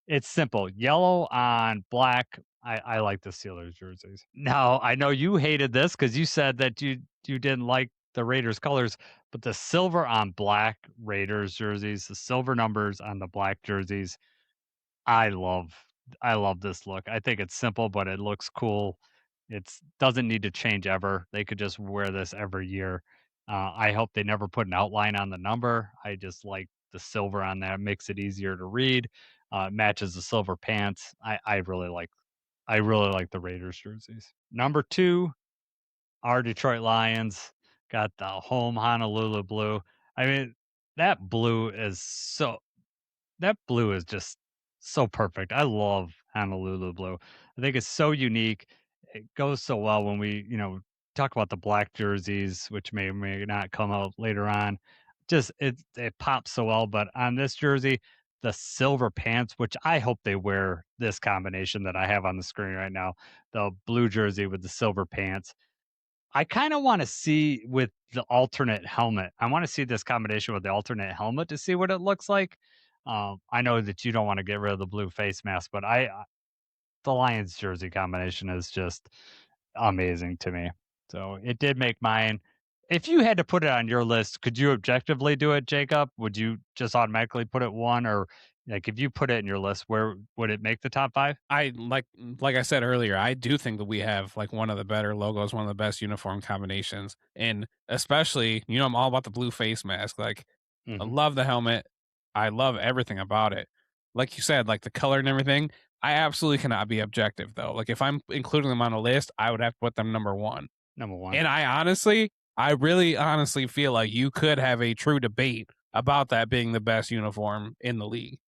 it's simple yellow on black. I like the Steelers jerseys. Now, I know you hated this because you said that you didn't like the Raiders colors, but the silver on black Raiders jerseys, the silver numbers on the black jerseys, I love I love this look. I think it's simple, but it looks cool. It's doesn't need to change ever. They could just wear this every year. I hope they never put an outline on the number. I just like the silver on that. It makes it easier to read. It matches the silver pants. I really like the Raiders jerseys. Number 2, our Detroit Lions got the home Honolulu blue. I mean, that blue is so that blue is just so perfect. I love Honolulu blue. I think it's so unique. It goes so well when we, talk about the black jerseys, which may or may not come out later on. Just it pops so well. But on this jersey, the silver pants, which I hope they wear this combination that I have on the screen right now, the blue jersey with the silver pants. I kind of want to see with the alternate helmet. I want to see this combination with the alternate helmet to see what it looks like. I know that you don't want to get rid of the blue face mask, but the Lions jersey combination is just amazing to me. So it did make mine. If you had to put it on your list, could you objectively do it, Jacob? Would you just automatically put it one, or like if you put it in your list, where would it make the top 5? I like I said earlier, I do think that we have like one of the better logos, one of the best uniform combinations. And especially, I'm all about the blue face mask. Like I Hmm. love the helmet. I love everything about it. Like you said, like the color and everything. I absolutely cannot be objective though. Like if I'm including them on a list, I would have to put them number 1. Number 1. And I really honestly feel like you could have a true debate about that being the best uniform in the league.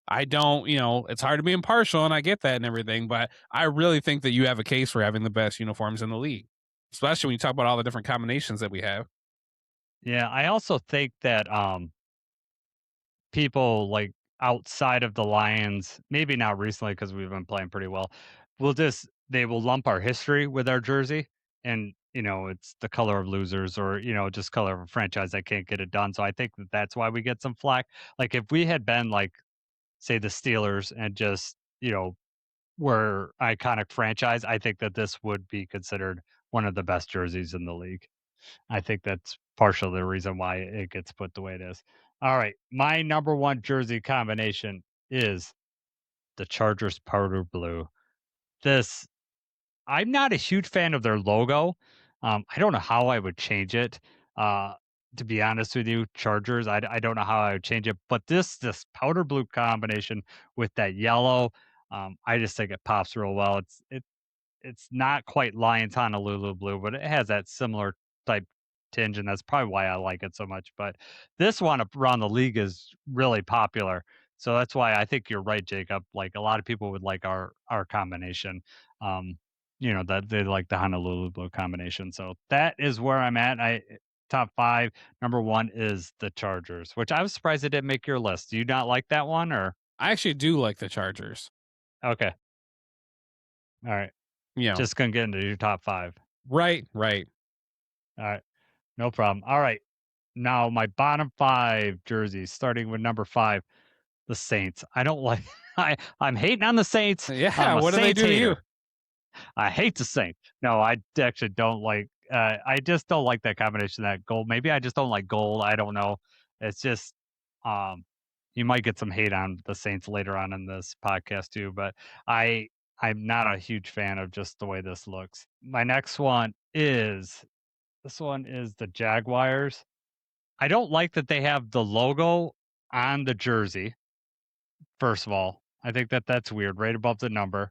I don't, it's hard to be impartial and I get that and everything, but I really think that you have a case for having the best uniforms in the league, especially when you talk about all the different combinations that we have. Yeah, I also think that people like outside of the Lions, maybe not recently because we've been playing pretty well, they will lump our history with our jersey and it's the color of losers or just color of a franchise that can't get it done. So I think that that's why we get some flack. Like if we had been like say the Steelers and just were iconic franchise, I think that this would be considered one of the best jerseys in the league. I think that's partially the reason why it gets put the way it is. All right, my number 1 jersey combination is the Chargers powder blue. This I'm not a huge fan of their logo. I don't know how I would change it. Uh, to be honest with you, Chargers, I don't know how I would change it. But this powder blue combination with that yellow, I just think it pops real well. It's not quite Lions Honolulu blue, but it has that similar type tinge, and that's probably why I like it so much. But this one around the league is really popular. So that's why I think you're right, Jacob. Like a lot of people would like our combination. Um, that they like the Honolulu blue combination. So that is where I'm at. Top 5. Number 1 is the Chargers, which I was surprised it didn't make your list. Do you not like that one or I actually do like the Chargers. okay. All right. You know, Just gonna get into your top 5. right, right. All right. No problem. All right. Now my bottom 5 jerseys, starting with number 5, the Saints. I don't like I'm hating on the Saints. Yeah, I'm a what do they Saints do to you? hater. I hate the Saints. No, I actually don't like I just don't like that combination of that gold. Maybe I just don't like gold. I don't know. It's just um you might get some hate on the Saints later on in this podcast too, but I I'm not a huge fan of just the way this looks. My next one is the Jaguars. I don't like that they have the logo on the jersey. First of all, I think that that's weird, right above the number.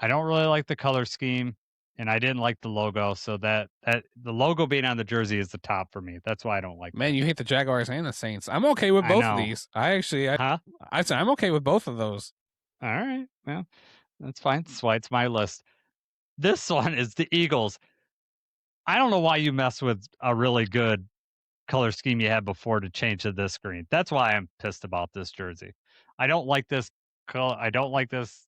I don't really like the color scheme, and I didn't like the logo. So that the logo being on the jersey is the top for me. That's why I don't like Man, it. you hate the Jaguars and the Saints. I'm okay with I both of know. these. I Huh? said I'm okay with both of those. All right. Well, that's fine. That's why it's my list. This one is the Eagles. I don't know why you mess with a really good color scheme you had before to change to this green. That's why I'm pissed about this jersey. I don't like this color. I don't like this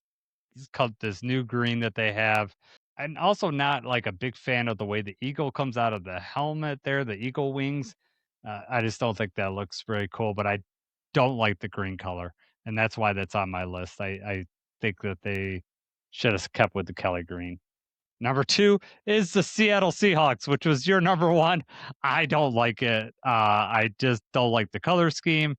new green that they have. I'm also not like a big fan of the way the eagle comes out of the helmet there, the eagle wings. I just don't think that looks very cool, but I don't like the green color. And that's why that's on my list. I think that they should have kept with the Kelly green. Number 2 is the Seattle Seahawks, which was your number 1. I don't like it. I just don't like the color scheme.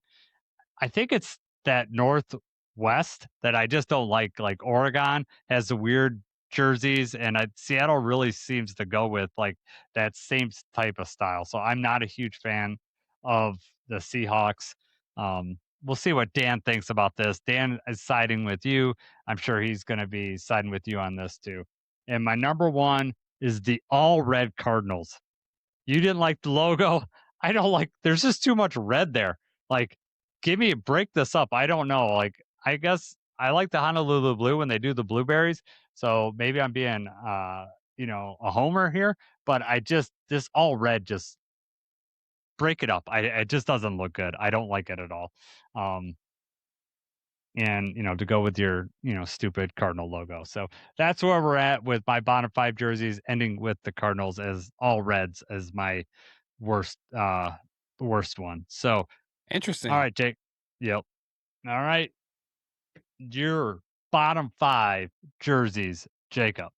I think it's that Northwest that I just don't like. Like Oregon has the weird jerseys, and Seattle really seems to go with like that same type of style. So I'm not a huge fan of the Seahawks. We'll see what Dan thinks about this. Dan is siding with you. I'm sure he's going to be siding with you on this too. And my number 1 is the all red Cardinals. You didn't like the logo. I don't like there's just too much red there. Like, break this up. I don't know. Like, I guess I like the Honolulu blue when they do the blueberries. So maybe I'm being a homer here, but this all red just break it up. It just doesn't look good. I don't like it at all. And to go with your stupid Cardinal logo. So that's where we're at with my bottom 5 jerseys, ending with the Cardinals as all reds as my worst one. So Interesting. all right, Jake. Yep. All right. Your bottom 5 jerseys, Jacob.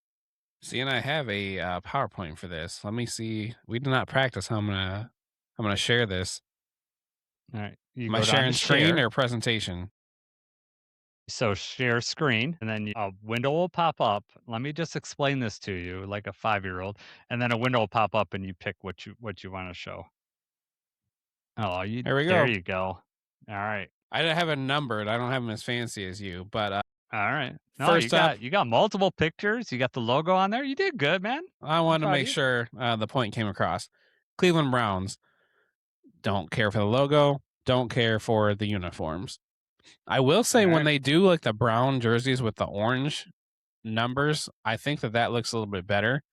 See, and I have a PowerPoint for this. Let me see. We did not practice how I'm gonna share this. All right. You Am I go down sharing to screen share. or presentation? So share screen, and then a window will pop up. Let me just explain this to you like a 5-year-old, and then a window will pop up, and you pick what you want to show. Oh, There we there go. you go. All right. I don't have it numbered. I don't have them as fancy as you, but All right. No, first up, you got multiple pictures. You got the logo on there. You did good, man. I I'm wanted to proud of make you. sure the point came across. Cleveland Browns don't care for the logo, don't care for the uniforms. I will say All when right. they do like the brown jerseys with the orange numbers, I think that looks a little bit better.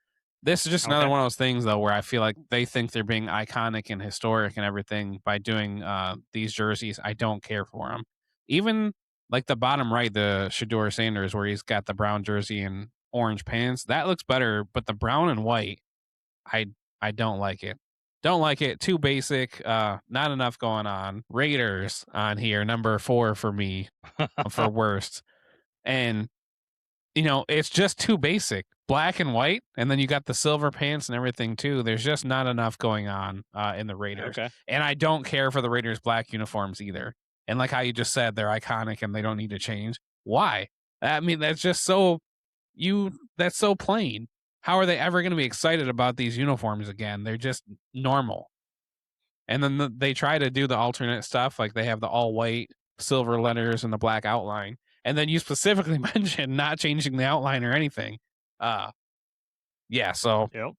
This is just another Okay. one of those things though where I feel like they think they're being iconic and historic and everything by doing these jerseys. I don't care for them. Even like the bottom right, the Shador Sanders, where he's got the brown jersey and orange pants, that looks better. But the brown and white, I I don't like it. Don't like it. Too basic. Not enough going on. Raiders on here, number 4 for me for worst. And it's just too basic. Black and white, and then you got the silver pants and everything too. There's just not enough going on in the Raiders. Okay. And I don't care for the Raiders' black uniforms either. And like how you just said, they're iconic and they don't need to change. Why? I mean, that's just that's so plain. How are they ever going to be excited about these uniforms again? They're just normal. And then they try to do the alternate stuff, like they have the all white, silver letters and the black outline. And then you specifically mentioned not changing the outline or anything. Yeah, so Yep.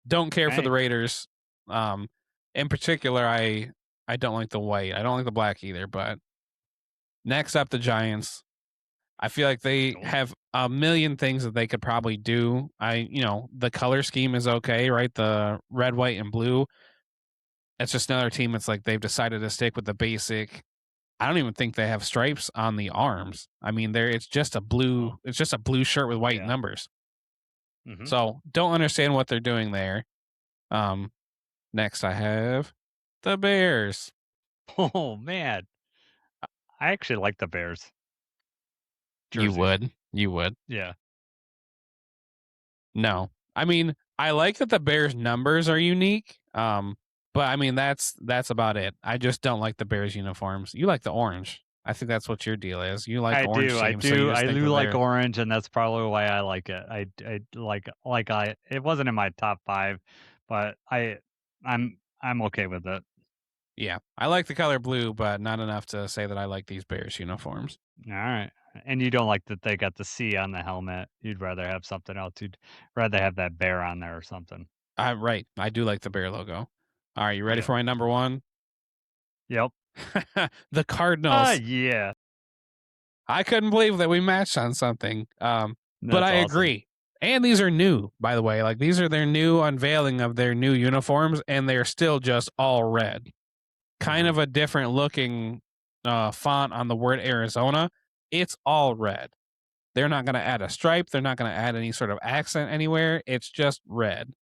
don't care for Hey. the Raiders. In particular, I don't like the white. I don't like the black either. But next up, the Giants. I feel like they have a million things that they could probably do. The color scheme is okay, right? The red, white, and blue. It's just another team. It's like they've decided to stick with the basic. I don't even think they have stripes on the arms. I mean, it's just a blue. Oh. It's just a blue shirt with white numbers. Mm-hmm. So don't understand what they're doing there. Next I have the Bears. Oh man, I actually like the Bears. Jerseys. You would. Yeah. No, I mean I like that the Bears numbers are unique. But I mean that's about it. I just don't like the Bears uniforms. You like the orange. I think that's what your deal is. You like I orange do, I teams, so you do, just I think do of like their. orange, and that's probably why I like it. It wasn't in my top 5, but I'm okay with it. Yeah, I like the color blue, but not enough to say that I like these Bears uniforms. All right. And you don't like that they got the C on the helmet. You'd rather have something else. You'd rather have that bear on there or something. Right, I do like the Bear logo. All right, you ready Yeah. for my number 1? Yep. The Cardinals. Yeah. I couldn't believe that we matched on something. But That's I awesome. agree. And these are new, by the way. Like these are their new unveiling of their new uniforms, and they're still just all red. Kind of a different looking font on the word Arizona. It's all red. They're not going to add a stripe. They're not going to add any sort of accent anywhere. It's just red.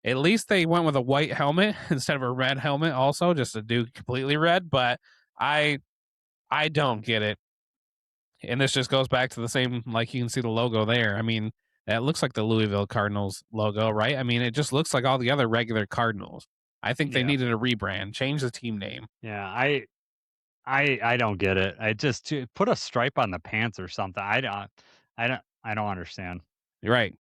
At least they went with a white helmet instead of a red helmet, also just to do completely red. But I don't get it. And this just goes back to the same, like you can see the logo there. I mean, that looks like the Louisville Cardinals logo, right? I mean, it just looks like all the other regular Cardinals. I think they Yeah. needed a rebrand, change the team name. Yeah. I don't get it. I just to put a stripe on the pants or something. I don't understand. You're right.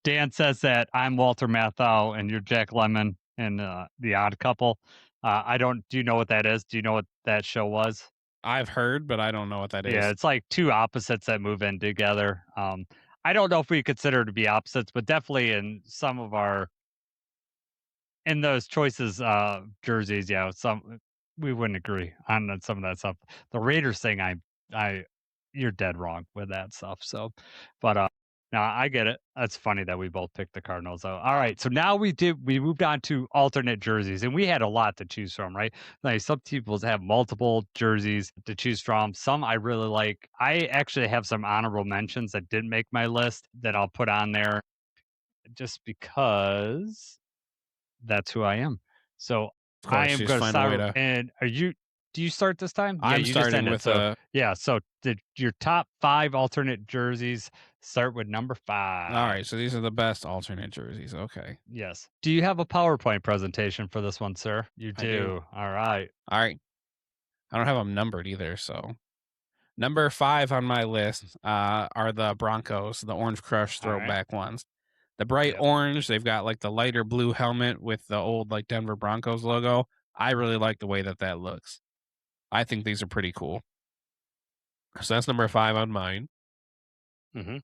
Dan says that I'm Walter Matthau and you're Jack Lemmon in The Odd Couple. I don't. Do you know what that is? Do you know what that show was? I've heard, but I don't know what that is. Yeah, it's like two opposites that move in together. I don't know if we consider to be opposites, but definitely in some of our in those choices jerseys, yeah, some we wouldn't agree on some of that stuff. The Raiders thing, I you're dead wrong with that stuff. So, but no, I get it. That's funny that we both picked the Cardinals. Though. All right, so now we moved on to alternate jerseys, and we had a lot to choose from, right? Like some people have multiple jerseys to choose from. Some I really like. I actually have some honorable mentions that didn't make my list that I'll put on there just because that's who I am. So Of I course, am you just going to find a way start. to. And do you start this time? Yeah, I'm you just starting ended. with So a. yeah, so your top 5 alternate jerseys start with number 5. All right, so these are the best alternate jerseys. Okay. Yes. Do you have a PowerPoint presentation for this one, sir? You I do. All right. All right. I don't have them numbered either. So number 5 on my list are the Broncos, the Orange Crush All right. throwback ones. The bright Yep. orange, they've got like the lighter blue helmet with the old like Denver Broncos logo. I really like the way that looks. I think these are pretty cool. So that's number 5 on mine. Mm-hmm.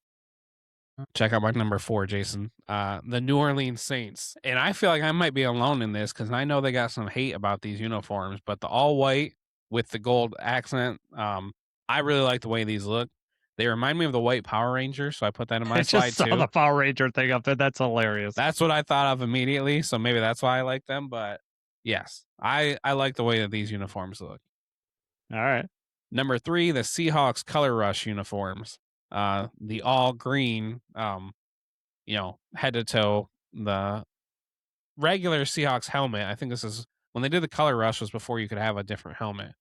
Check out my number 4, Jason. The New Orleans Saints. And I feel like I might be alone in this because I know they got some hate about these uniforms, but the all white with the gold accent, I really like the way these look. They remind me of the white Power Rangers, so I put that in my I slide just saw too. the Power Ranger thing up there. That's hilarious. That's what I thought of immediately, so maybe that's why I like them. But yes, I like the way that these uniforms look. All right. Number 3, the Seahawks Color Rush uniforms. The all green, head to toe. The regular Seahawks helmet. I think this is when they did the Color Rush was before you could have a different helmet.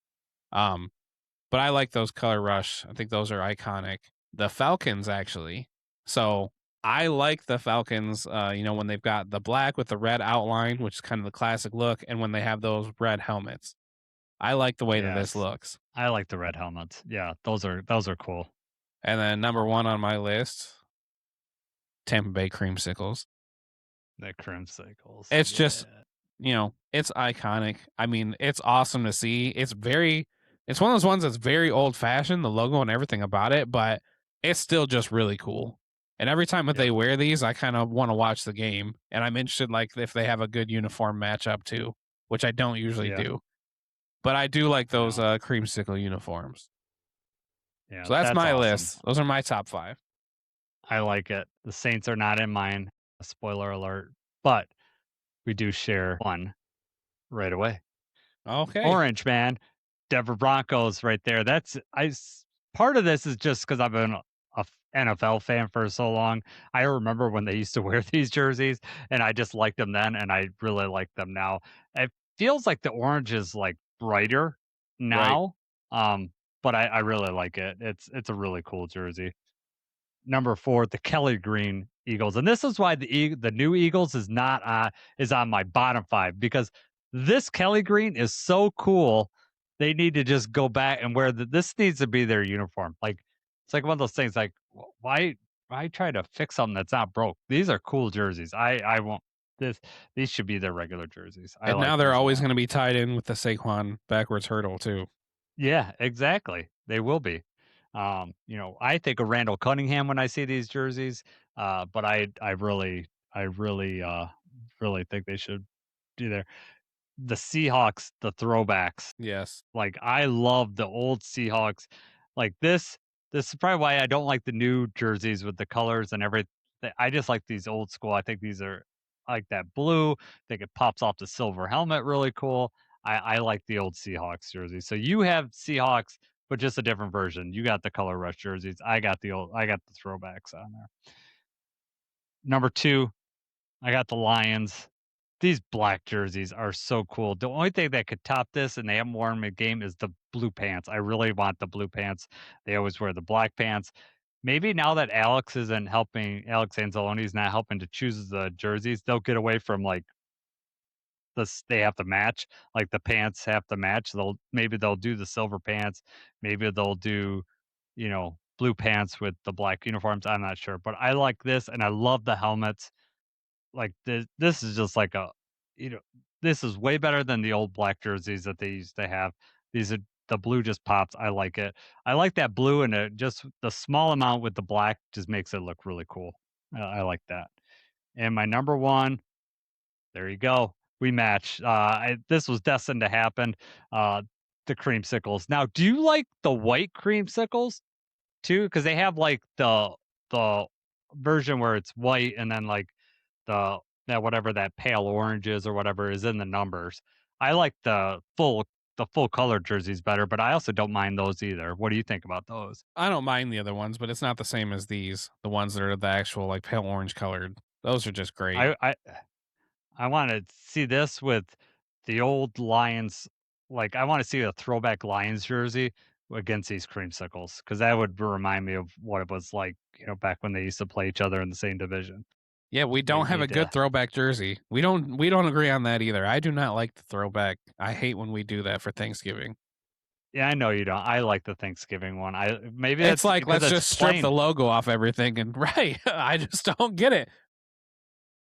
But I like those Color Rush. I think those are iconic. The Falcons actually. So I like the Falcons. When they've got the black with the red outline, which is kind of the classic look, and when they have those red helmets. I like the way that this Yes. looks. I like the red helmets. Yeah, those are cool. And then number 1 on my list, Tampa Bay Creamsicles. The creamsicles. It's just, it's iconic. I mean, it's awesome to see. It's one of those ones that's very old fashioned, the logo and everything about it, but it's still just really cool. And every time that they wear these, I kind of want to watch the game. And I'm interested, like, if they have a good uniform matchup too, which I don't usually do. But I do like those creamsicle uniforms. Yeah, So that's my awesome. list. Those are my top 5. I like it. The Saints are not in mine. Spoiler alert. But we do share one right away. Okay. Orange, man. Denver Broncos right there. Part of this is just because I've been a NFL fan for so long. I remember when they used to wear these jerseys and I just liked them then and I really like them now. It feels like the orange is like brighter now. But I really like it. It's a really cool jersey. Number 4, the Kelly Green Eagles, and this is why the new Eagles is not is on my bottom 5 because this Kelly Green is so cool. they need to just go back and wear this needs to be their uniform. Like it's like one of those things. Like why try to fix something that's not broke? These are cool jerseys. I won't. This these should be their regular jerseys. I And like now they're those a always lot. going to be tied in with the Saquon backwards hurdle too. Yeah, exactly. They will be. I think of Randall Cunningham when I see these jerseys, but I really think they should do the Seahawks, the throwbacks. Yes. Like I love the old Seahawks. Like this is probably why I don't like the new jerseys with the colors and everything. I just like these old school. I think these are I like that blue. I think it pops off the silver helmet really cool. I like the old Seahawks jerseys. So you have Seahawks, but just a different version. You got the color rush jerseys. I got the throwbacks on there. Number 2, I got the Lions. These black jerseys are so cool. The only thing that could top this, and they haven't worn them in game, is the blue pants. I really want the blue pants. They always wear the black pants. Maybe now that Alex Anzalone's not helping to choose the jerseys, they'll get away from like this. They have to match, like the pants have to match. They'll do the silver pants. Maybe they'll do, blue pants with the black uniforms. I'm not sure, but I like this, and I love the helmets. Like this is just like you know, this is way better than the old black jerseys that they used to have. These are the blue just pops. I like it. I like that blue and just the small amount with the black just makes it look really cool. I like that. And my number 1, there you go. We match. This was destined to happen. Uh, the creamsicles. Now, do you like the white creamsicles too? Because they have like the version where it's white and then like the that whatever that pale orange is or whatever is in the numbers. I like the full color jerseys better, but I also don't mind those either. What do you think about those? I don't mind the other ones, but it's not the same as these. The ones that are the actual like pale orange colored. Those are just great. I want to see this with the old Lions. Like I want to see a throwback Lions jersey against these creamsicles because that would remind me of what it was like, back when they used to play each other in the same division. Yeah, we They don't have a need good to. throwback jersey. We don't agree on that either. I do not like the throwback. I hate when we do that for Thanksgiving. Yeah, I know you don't. I like the Thanksgiving one. Maybe It's that's like because let's it's just strip the plain. logo off everything and right. I just don't get it.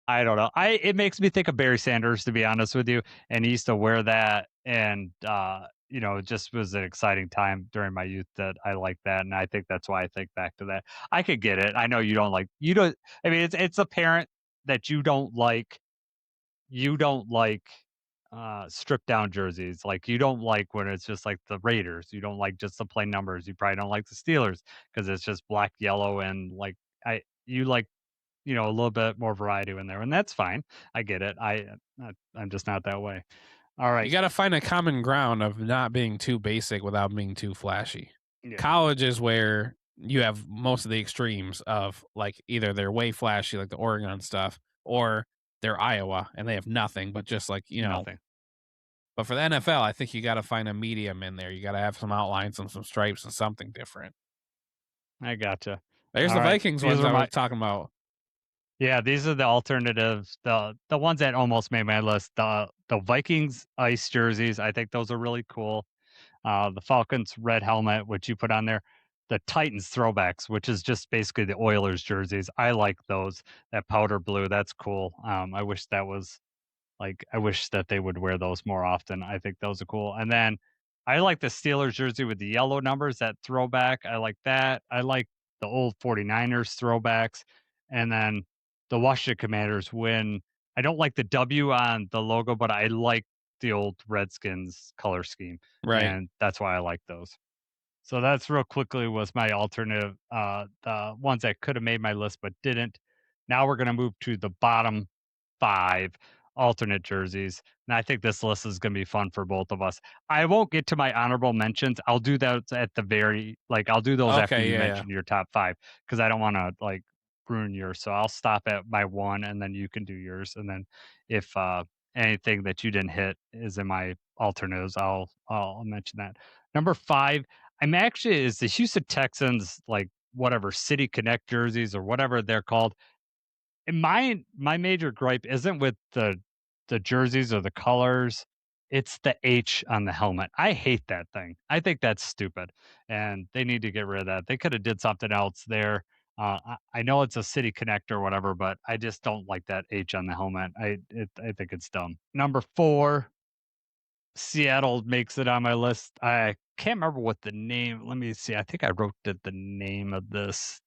I don't know. It makes me think of Barry Sanders, to be honest with you, and he used to wear that, and it just was an exciting time during my youth that I liked that, and I think that's why I think back to that. I could get it. I know you don't like. You don't. I mean, it's apparent that you don't like stripped down jerseys. Like you don't like when it's just like the Raiders. You don't like just the plain numbers. You probably don't like the Steelers because it's just black, yellow, and like you like a little bit more variety in there, and that's fine. I get it. I'm just not that way. All You right. got to find a common ground of not being too basic without being too flashy. Yeah. College is where you have most of the extremes of like either they're way flashy like the Oregon stuff or they're Iowa and they have nothing but just like, Nothing. but for the NFL, I think you got to find a medium in there. You got to have some outlines and some stripes and something different. I gotcha. There's All the right. Vikings These ones are I was my talking about. Yeah, these are the alternatives. The ones that almost made my list. The Vikings ice jerseys. I think those are really cool. The Falcons red helmet, which you put on there. The Titans throwbacks, which is just basically the Oilers jerseys. I like those. That powder blue, that's cool. I wish that they would wear those more often. I think those are cool. And then I like the Steelers jersey with the yellow numbers, that throwback. I like that. I like the old 49ers throwbacks. And then the Washington Commanders win. I don't like the W on the logo, but I like the old Redskins color scheme. Right. And that's why I like those. So that's real quickly was my alternative, the ones that could have made my list but didn't. Now we're going to move to the bottom 5 alternate jerseys, and I think this list is gonna be fun for both of us. I won't get to my honorable mentions. I'll do that at the I'll do those after Okay. you Yeah. mention your top 5 because I don't wanna, ruin yours. So I'll stop at my 1, and then you can do yours, and then if, anything that you didn't hit is in my alternatives, I'll mention that. Number 5, is the Houston Texans, whatever, City Connect jerseys or whatever they're called. And my major gripe isn't with the jerseys or the colors. It's the H on the helmet. I hate that thing. I think that's stupid, and they need to get rid of that. They could have did something else there. I know it's a city connector or whatever, but I just don't like that H on the helmet. I think it's dumb. Number 4, Seattle makes it on my list. I can't remember what the name. Let me see. I think I wrote the name of this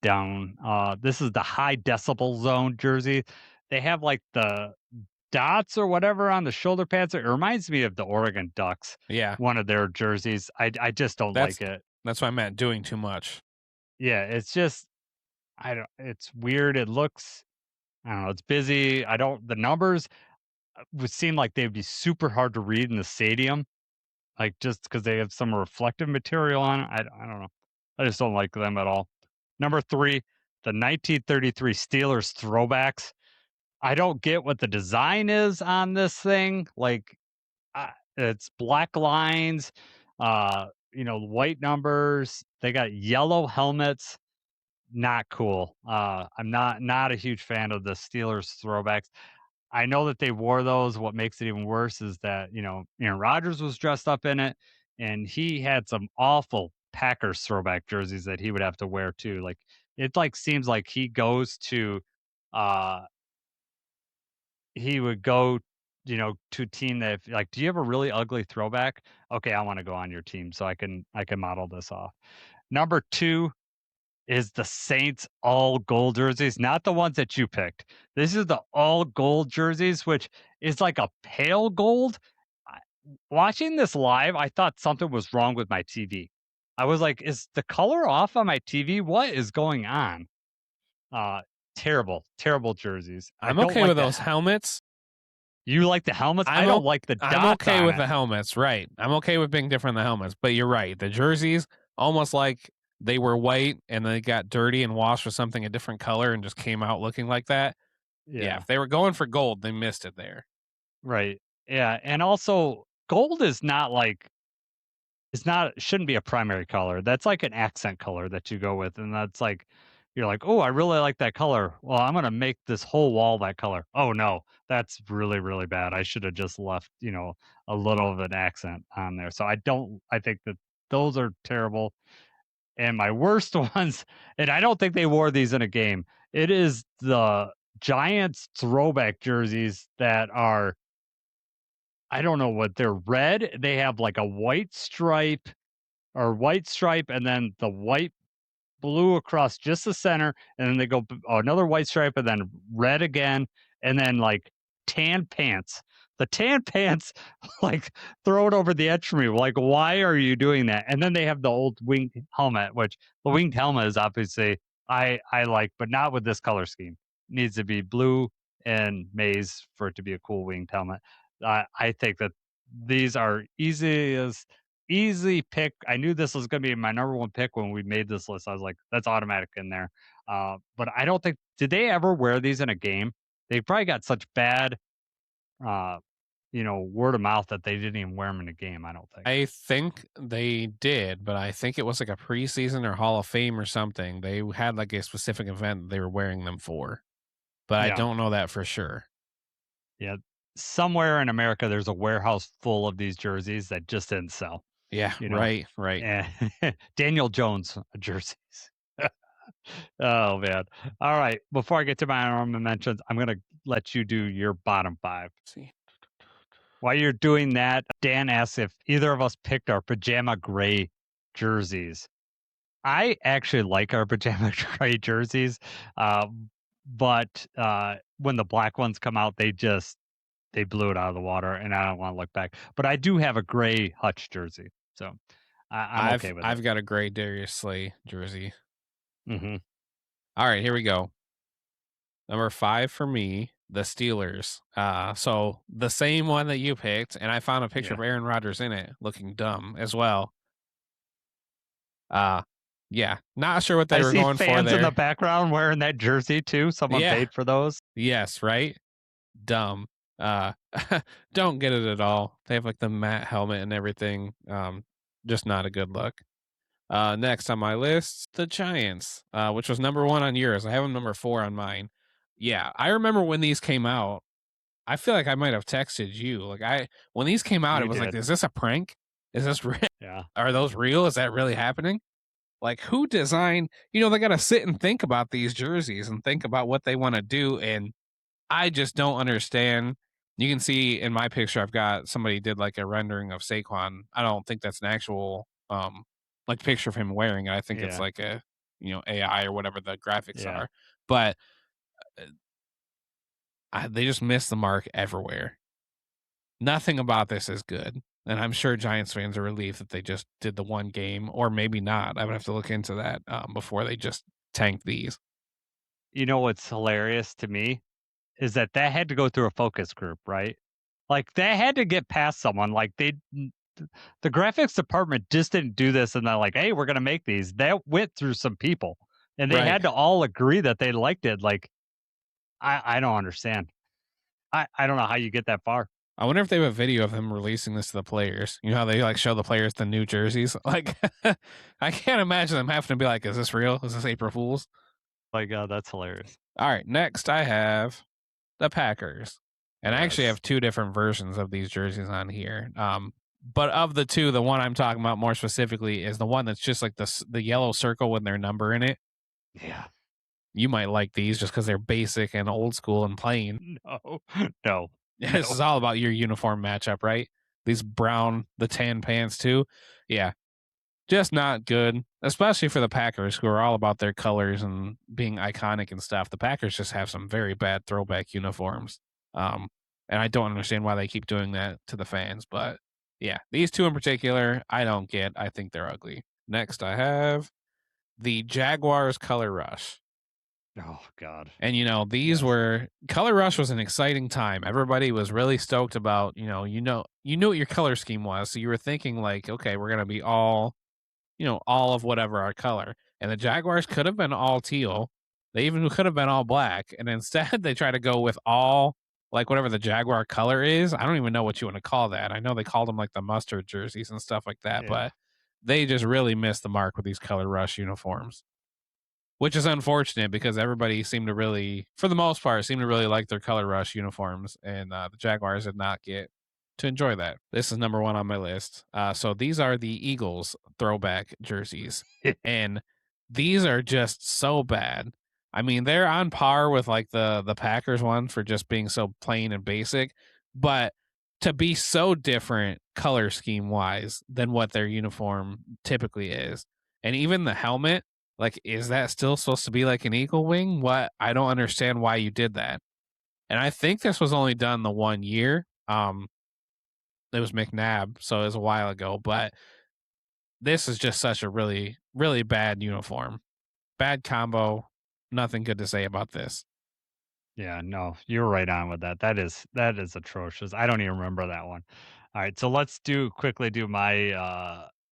down. This is the high decibel zone jersey. They have like the dots or whatever on the shoulder pads. It reminds me of the Oregon Ducks, Yeah, one of their jerseys. I just don't that's like it. that's what I meant. Doing too much. Yeah, it's just I don't. It's weird. It looks. I don't know. It's busy. I don't. The numbers would seem like they'd be super hard to read in the stadium, like just because they have some reflective material on it. I don't know. I just don't like them at all. Number 3, the 1933 Steelers throwbacks. I don't get what the design is on this thing. Like, it's black lines, white numbers. They got yellow helmets. Not cool. I'm not a huge fan of the Steelers throwbacks. I know that they wore those. What makes it even worse is that, Aaron Rodgers was dressed up in it, and he had some awful Packers throwback jerseys that he would have to wear too. Like, it like seems like uh he would go, to a team that like, do you have a really ugly throwback? Okay, I want to go on your team so I can model this off. Number 2 is the Saints all gold jerseys, not the ones that you picked. This is the all gold jerseys, which is like a pale gold. I- Watching this live, I thought something was wrong with my TV. I was like, is the color off on my TV? What is going on? Uh Terrible, terrible jerseys. I I'm don't okay like with the those helmets. You like the helmets? I I'm don't o- like the I'm dots okay on with it. the helmets, right? I'm okay with being different than the helmets, but you're right. The jerseys almost like they were white and they got dirty and washed with something a different color and just came out looking like that. Yeah, Yeah, if they were going for gold, they missed it there. right. Yeah, and also gold is not like shouldn't be a primary color. That's like an accent color that you go with, and that's like you're like, "Oh, I really like that color. Well, I'm gonna make this whole wall that color." Oh no, that's really, really bad. I should have just left, a little of an accent on there. So I think that those are terrible. And my worst ones, and I don't think they wore these in a game. It is the Giants throwback jerseys that are, I don't know what they're red. They have like a white stripe and then the white blue across just the center, and then they go another white stripe and then red again, and then like tan pants. The tan pants, like throw it over the edge for me. Like, why are you doing that? And then they have the old winged helmet, which the winged helmet is obviously I like, but not with this color scheme. It needs to be blue and maize for it to be a cool winged helmet. I think that these are easy pick. I knew this was going to be my number one pick when we made this list. I was like, that's automatic in there. But I don't think did they ever wear these in a game? They probably got such bad, uh, word of mouth that they didn't even wear them in a game. I don't think. I think they did, but I think it was like a preseason or Hall of Fame or something. They had like a specific event they were wearing them for, but I Yeah, don't know that for sure. yeah. Somewhere in America, there's a warehouse full of these jerseys that just didn't sell. Yeah, You know, right, right. and Daniel Jones jerseys. Oh man! All right. Before I get to my honorable mentions, I'm gonna let you do your bottom 5. Let's see. While you're doing that, Dan asks if either of us picked our pajama gray jerseys. I actually like our pajama gray jerseys, but when the black ones come out, they blew it out of the water, and I don't want to look back. But I do have a gray Hutch jersey, so I'm okay with it. I've got a gray Darius Slay jersey. Hmm. All right, here we go. Number 5 for me, the Steelers. So the same one that you picked, and I found a picture Yeah, of Aaron Rodgers in it, looking dumb as well. Uh yeah, not sure what they I were see going for fans in the there. background wearing that jersey too. Someone Yeah, paid for those. yes, right? Dumb. Uh don't get it at all. They have like the matte helmet and everything. Just not a good look. Next on my list, the Giants, which was number 1 on yours. I have them number 4 on mine. Yeah, I remember when these came out. I feel like I might have texted you. Like when these came out, You it was like, did. is this a prank? Is this real? Yeah. Are those real? Is that really happening? Like who designed, they got to sit and think about these jerseys and think about what they want to do. And I just don't understand. You can see in my picture, I've got somebody did like a rendering of Saquon. I don't think that's an actual, like picture of him wearing it. I think it's Yeah. like a, AI or whatever the graphics Yeah. are, but they just miss the mark everywhere. Nothing about this is good. And I'm sure Giants fans are relieved that they just did the one game, or maybe not. I would have to look into that before they just tank these. You know what's hilarious to me is that had to go through a focus group, right? Like they had to get past someone. Like the graphics department just didn't do this and they're like, hey, we're gonna make these. That went through some people and they Right. had to all agree that they liked it. Like I don't understand. I don't know how you get that far. I wonder if they have a video of them releasing this to the players. You know how they like show the players the new jerseys? Like, I can't imagine them having to be like, is this real? Is this April Fool's? Like that's hilarious. All right. Next, I have the Packers. And I actually Yes. have two different versions of these jerseys on here. But of the two, the one I'm talking about more specifically is the one that's just like the yellow circle with their number in it. Yeah. You might like these just because they're basic and old school and plain. No. No. This is all about your uniform matchup, right? These brown, the tan pants too. Yeah, just not good, especially for the Packers, who are all about their colors and being iconic and stuff. The Packers just have some very bad throwback uniforms. And I don't understand why they keep doing that to the fans. But yeah, these two in particular, I don't get. I think they're ugly. Next, I have the Jaguars Color Rush. Oh God. And these Yes. were Color Rush was an exciting time. Everybody was really stoked about, you knew what your color scheme was. So you were thinking like, okay, we're gonna be all, all of whatever our color. And the Jaguars could have been all teal. They even could have been all black. And instead they try to go with all like whatever the Jaguar color is. I don't even know what you want to call that. I know they called them like the mustard jerseys and stuff like that, Yeah. but they just really missed the mark with these Color Rush uniforms. Which is unfortunate because everybody seemed to really, for the most part, seemed to really like their Color Rush uniforms, and the Jaguars did not get to enjoy that. This is number one on my list. So these are the Eagles throwback jerseys, and these are just so bad. I mean, they're on par with like the Packers one for just being so plain and basic, but to be so different color scheme wise than what their uniform typically is, and even the helmet. Like, is that still supposed to be like an eagle wing? What? I don't understand why you did that. And I think this was only done the 1 year. It was McNabb, so it was a while ago. But this is just such a really, really bad uniform. Bad combo. Nothing good to say about this. Yeah, no, you're right on with that. That is atrocious. I don't even remember that one. All right, so let's quickly do my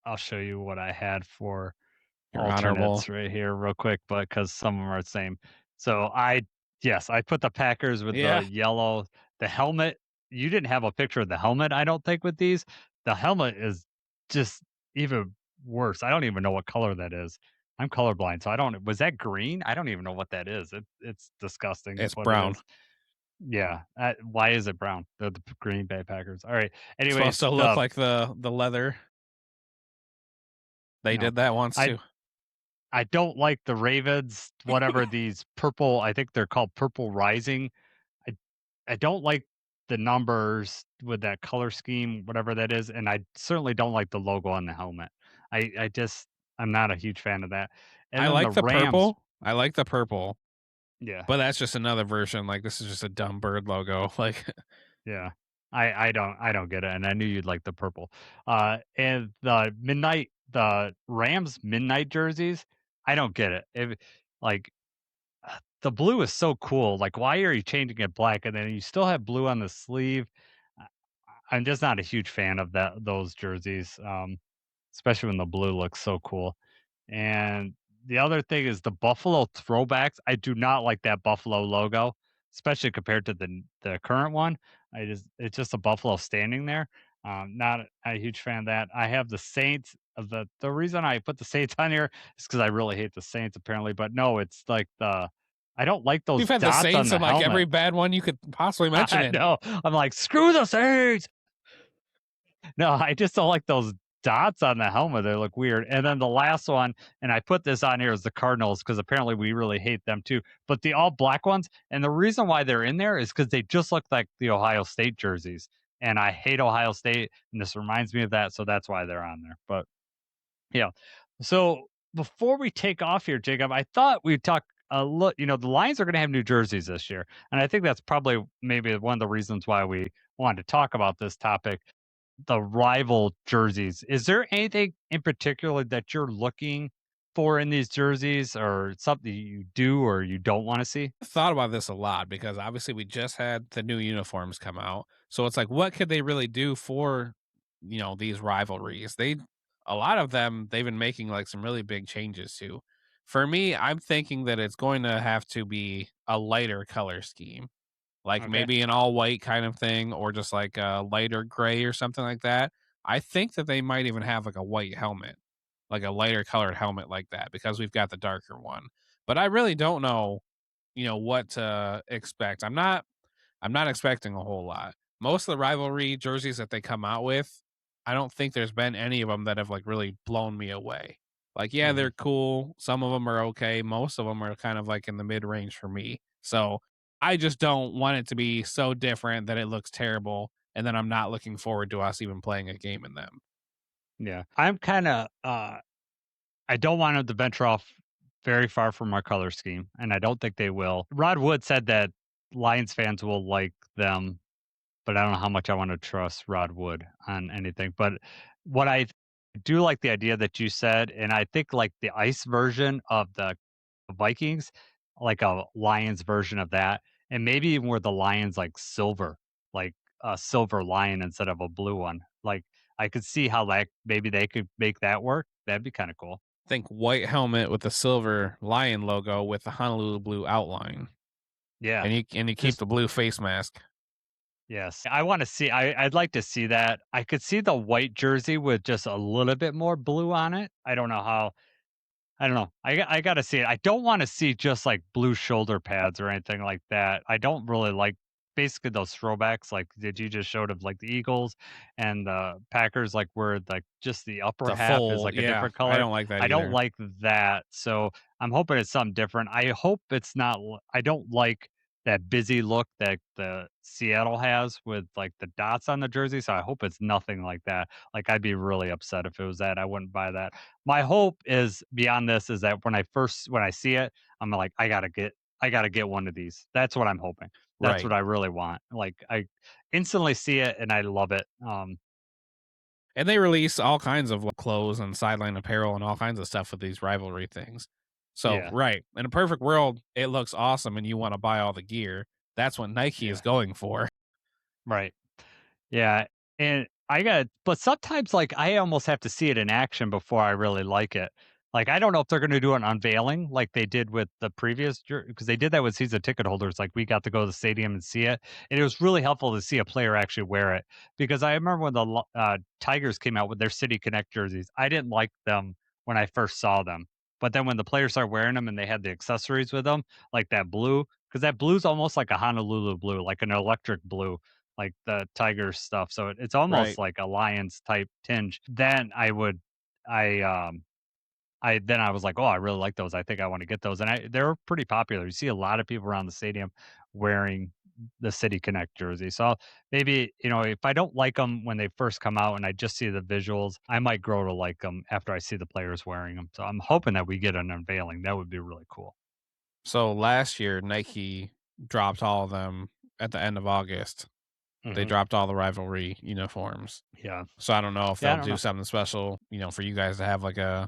I'll show you what I had for Your honorable. alternates right here real quick, but because some of them are the same. So yes, I put the Packers with Yeah. the yellow, the helmet. You didn't have a picture of the helmet, I don't think, with these. The helmet is just even worse. I don't even know what color that is. I'm colorblind, so I don't. Was that green? I don't even know what that is. It's disgusting. Is It's what it brown. is. Yeah. Why is it brown? The Green Bay Packers. All right. It's supposed Anyways, to look like the leather. They no, did that once I too. I don't like the Ravens, whatever these purple, I think they're called Purple Rising. I I don't like the numbers with that color scheme, whatever that is, and I certainly don't like the logo on the helmet. I just I'm not a huge fan of that. And I then the like the Rams, purple. I like the purple, yeah, but that's just another version. Like this is just a dumb bird logo. Like yeah. I don't get it, and I knew you'd like the purple. And the Rams midnight jerseys, I don't get it. Like the blue is so cool. Like, why are you changing it black and then you still have blue on the sleeve? I- I'm just not a huge fan of those jerseys, especially when the blue looks so cool. And the other thing is the Buffalo throwbacks. I do not like that Buffalo logo, especially compared to the current one. It's just a buffalo standing there. Not a huge fan of that. I have the Saints. The reason I put the Saints on here is because I really hate the Saints apparently, but no, it's like I don't like those You've had the dots on Saints the and like helmet. every bad one you could possibly mention. I know. I'm like, screw the Saints. No, I just don't like those dots on the helmet. They look weird. And then the last one, and I put this on here, is the Cardinals because apparently we really hate them too. But the all black ones, and the reason why they're in there is because they just look like the Ohio State jerseys. And I hate Ohio State, and this reminds me of that, so that's why they're on there. But yeah. So before we take off here, Jacob, I thought we'd talk a look. The Lions are going to have new jerseys this year, and I think that's probably maybe one of the reasons why we wanted to talk about this topic, the rival jerseys. Is there anything in particular that you're looking for in these jerseys, or something you do or you don't want to see? Thought about this a lot because obviously we just had the new uniforms come out. So it's like, what could they really do for, these rivalries? A lot of them, they've been making like some really big changes to. For me, I'm thinking that it's going to have to be a lighter color scheme, like Okay. maybe an all white kind of thing, or just like a lighter gray or something like that. I think that they might even have like a white helmet, like a lighter colored helmet like that, because we've got the darker one. But I really don't know what to expect. I'm not expecting a whole lot. Most of the rivalry jerseys that they come out with, I don't think there's been any of them that have like really blown me away. Like, yeah, Mhm. they're cool. Some of them are okay. Most of them are kind of like in the mid range for me. So I just don't want it to be so different that it looks terrible, and then I'm not looking forward to us even playing a game in them. Yeah. I'm kind of I don't want them to venture off very far from our color scheme, and I don't think they will. Rod Wood said that Lions fans will like them, but I don't know how much I want to trust Rod Wood on anything. But what I do like the idea that you said, and I think like the ice version of the Vikings, like a Lions version of that, and maybe even where the Lions like silver, like a silver lion instead of a blue one. Like I could see how like maybe they could make that work. That'd be kind of cool. Think white helmet with the silver lion logo with the Honolulu blue outline. Yeah. And you keep Just the blue face mask. yes. I want to see I'd like to see that. I could see the white jersey with just a little bit more blue on it. I don't know. I gotta see it. I don't want to see just like blue shoulder pads or anything like that. I don't really like basically those throwbacks like did you just showed of like the Eagles and the Packers, like where like just the upper The half is full, like a yeah, different I color. don't like that I don't either. like that. So I'm hoping it's something different. I hope it's not I don't like that busy look that the Seattle has with like the dots on the jersey. So I hope it's nothing like that. Like I'd be really upset if it was that. I wouldn't buy that. My hope is beyond this is that when I see it, I'm like, I gotta get one of these. That's what I'm hoping. That's Right. what I really want. Like I instantly see it and I love it. And they release all kinds of like, clothes and sideline apparel and all kinds of stuff with these rivalry things. So, Yeah, right. In a perfect world, it looks awesome and you want to buy all the gear. That's what Nike is yeah, going for. right. Yeah, and but sometimes, like, I almost have to see it in action before I really like it. Like, I don't know if they're gonna do an unveiling like they did with the previous because they did that with season ticket holders, like, we got to go to the stadium and see it, and it was really helpful to see a player actually wear it, because I remember when the Tigers came out with their City Connect jerseys, I didn't like them when I first saw them, but then when the players started wearing them and they had the accessories with them, like that blue, because that blue's almost like a Honolulu blue, like an electric blue, like the Tigers stuff. So it's almost Right. like a Lions type tinge. Then I then I was like, oh, I really like those. I think I want to get those, and they're pretty popular. You see a lot of people around the stadium wearing the City Connect jersey. So maybe if I don't like them when they first come out, and I just see the visuals, I might grow to like them after I see the players wearing them. So I'm hoping that we get an unveiling. That would be really cool. So last year, Nike dropped all of them at the end of August. They Hmm. dropped all the rivalry uniforms. Yeah, So I don't know if yeah, I they'll don't do know. something special, for you guys to have like an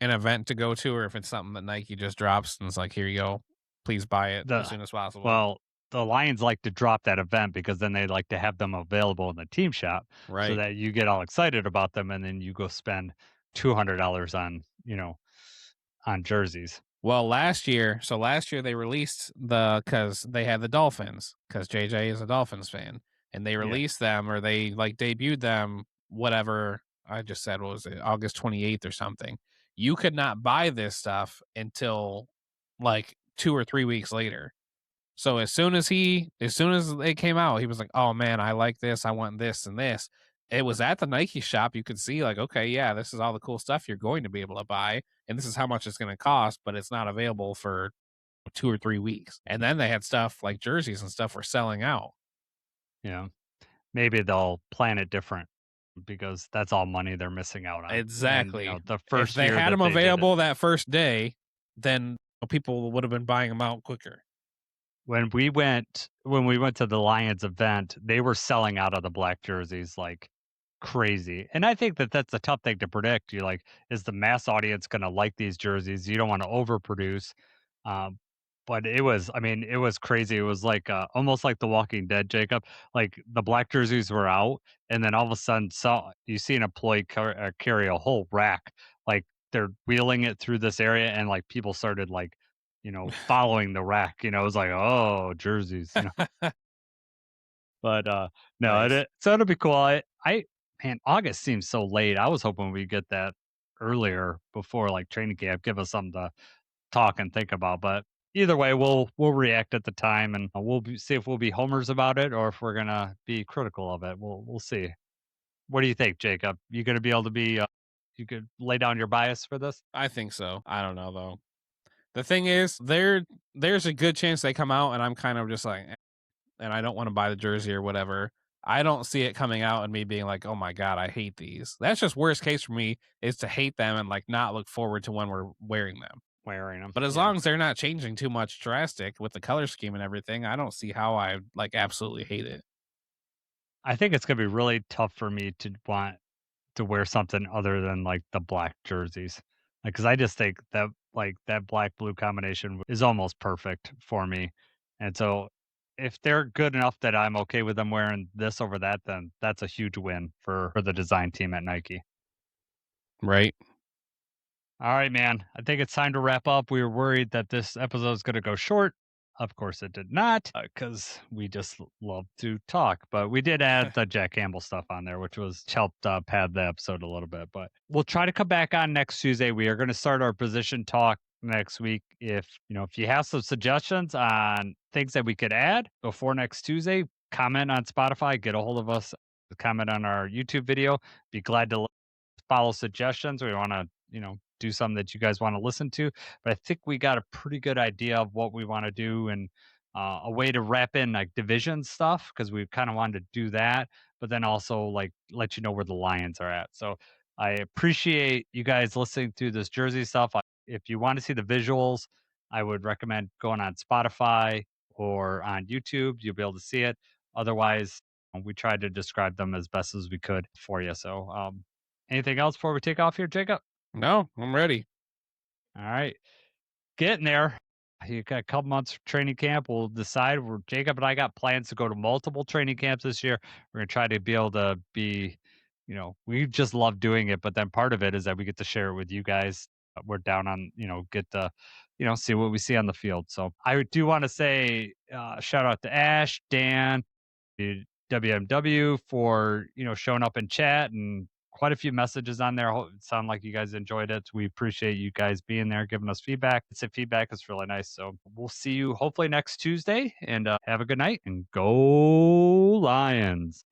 event to go to, or if it's something that Nike just drops and it's like, here you go, please buy it as The soon as possible. Well, the Lions like to drop that event because then they like to have them available in the team shop so Right. that you get all excited about them and then you go spend $200 on jerseys. Well, last year they released because they had the Dolphins, because JJ is a Dolphins fan, and they Yeah. released them, or they like debuted them, whatever I just said, what was it, August 28th or something. You could not buy this stuff until like 2 or 3 weeks later. So as soon as they came out, he was like, "Oh man, I like this. I want this and this." It was at the Nike shop. You could see like, okay, yeah, this is all the cool stuff you're going to be able to buy, and this is how much it's going to cost, but it's not available for 2 or 3 weeks. And then they had stuff like jerseys and stuff were selling out. Yeah. Maybe they'll plan it different because that's all money they're missing out on. And, Exactly. the If first they year had that them they did it, available that first day, then people would have been buying them out quicker. when we went to the Lions event, they were selling out of the black jerseys like crazy. And I think that that's a tough thing to predict. You're like, is the mass audience going to like these jerseys? You don't want to overproduce. Um, but it was, I mean, it was crazy. It was like almost like The Walking Dead, Jacob. Like the black jerseys were out, and then all of a sudden, you see an employee carry a whole rack. Like they're wheeling it through this area, and like people started like, following the rack. It was like, oh, jerseys. But no, Nice. so it'll be cool. I man, August seems so late. I was hoping we get that earlier before like training camp, give us something to talk and think about. But either way, we'll react at the time, and see if we'll be homers about it or if we're gonna be critical of it. We'll see. What do you think, Jacob? You gonna be able to be? You could lay down your bias for this. I think so. I don't know though. The thing is, there's a good chance they come out and I'm kind of just like, and I don't want to buy the jersey or whatever. I don't see it coming out and me being like, "Oh my god, I hate these." That's just worst case for me is to hate them and like not look forward to when we're wearing them. Wearing them, But as yeah. long as they're not changing too much drastic with the color scheme and everything, I don't see how I like absolutely hate it. I think it's gonna be really tough for me to want to wear something other than like the black jerseys. Like, cause I just think that like that black blue combination is almost perfect for me. And so if they're good enough that I'm okay with them wearing this over that, then that's a huge win for the design team at Nike. Right? All right, man. I think it's time to wrap up. We were worried that this episode is going to go short. Of course, it did not, because we just love to talk. But we did add the Jack Campbell stuff on there, which helped pad the episode a little bit. But we'll try to come back on next Tuesday. We are going to start our position talk next week. If you have some suggestions on things that we could add before next Tuesday, comment on Spotify. Get a hold of us. Comment on our YouTube video. Be glad to follow suggestions. We want to, do something that you guys want to listen to. But I think we got a pretty good idea of what we want to do and a way to wrap in like division stuff because we kind of wanted to do that, but then also like let you know where the Lions are at. So I appreciate you guys listening to this jersey stuff. If you want to see the visuals, I would recommend going on Spotify or on YouTube. You'll be able to see it. Otherwise, we tried to describe them as best as we could for you. So, anything else before we take off here, Jacob? No, I'm ready. All right. Getting there. You got a couple months of training camp. We'll decide. Jacob and I got plans to go to multiple training camps this year. We're going to try to be able to be, we just love doing it. But then part of it is that we get to share it with you guys. We're down on, get to, see what we see on the field. So I do want to say shout out to Ash, Dan, WMW for showing up in chat and quite a few messages on there. It sound like you guys enjoyed it. We appreciate you guys being there, giving us feedback. It's feedback is really nice. So we'll see you hopefully next Tuesday and have a good night and go Lions.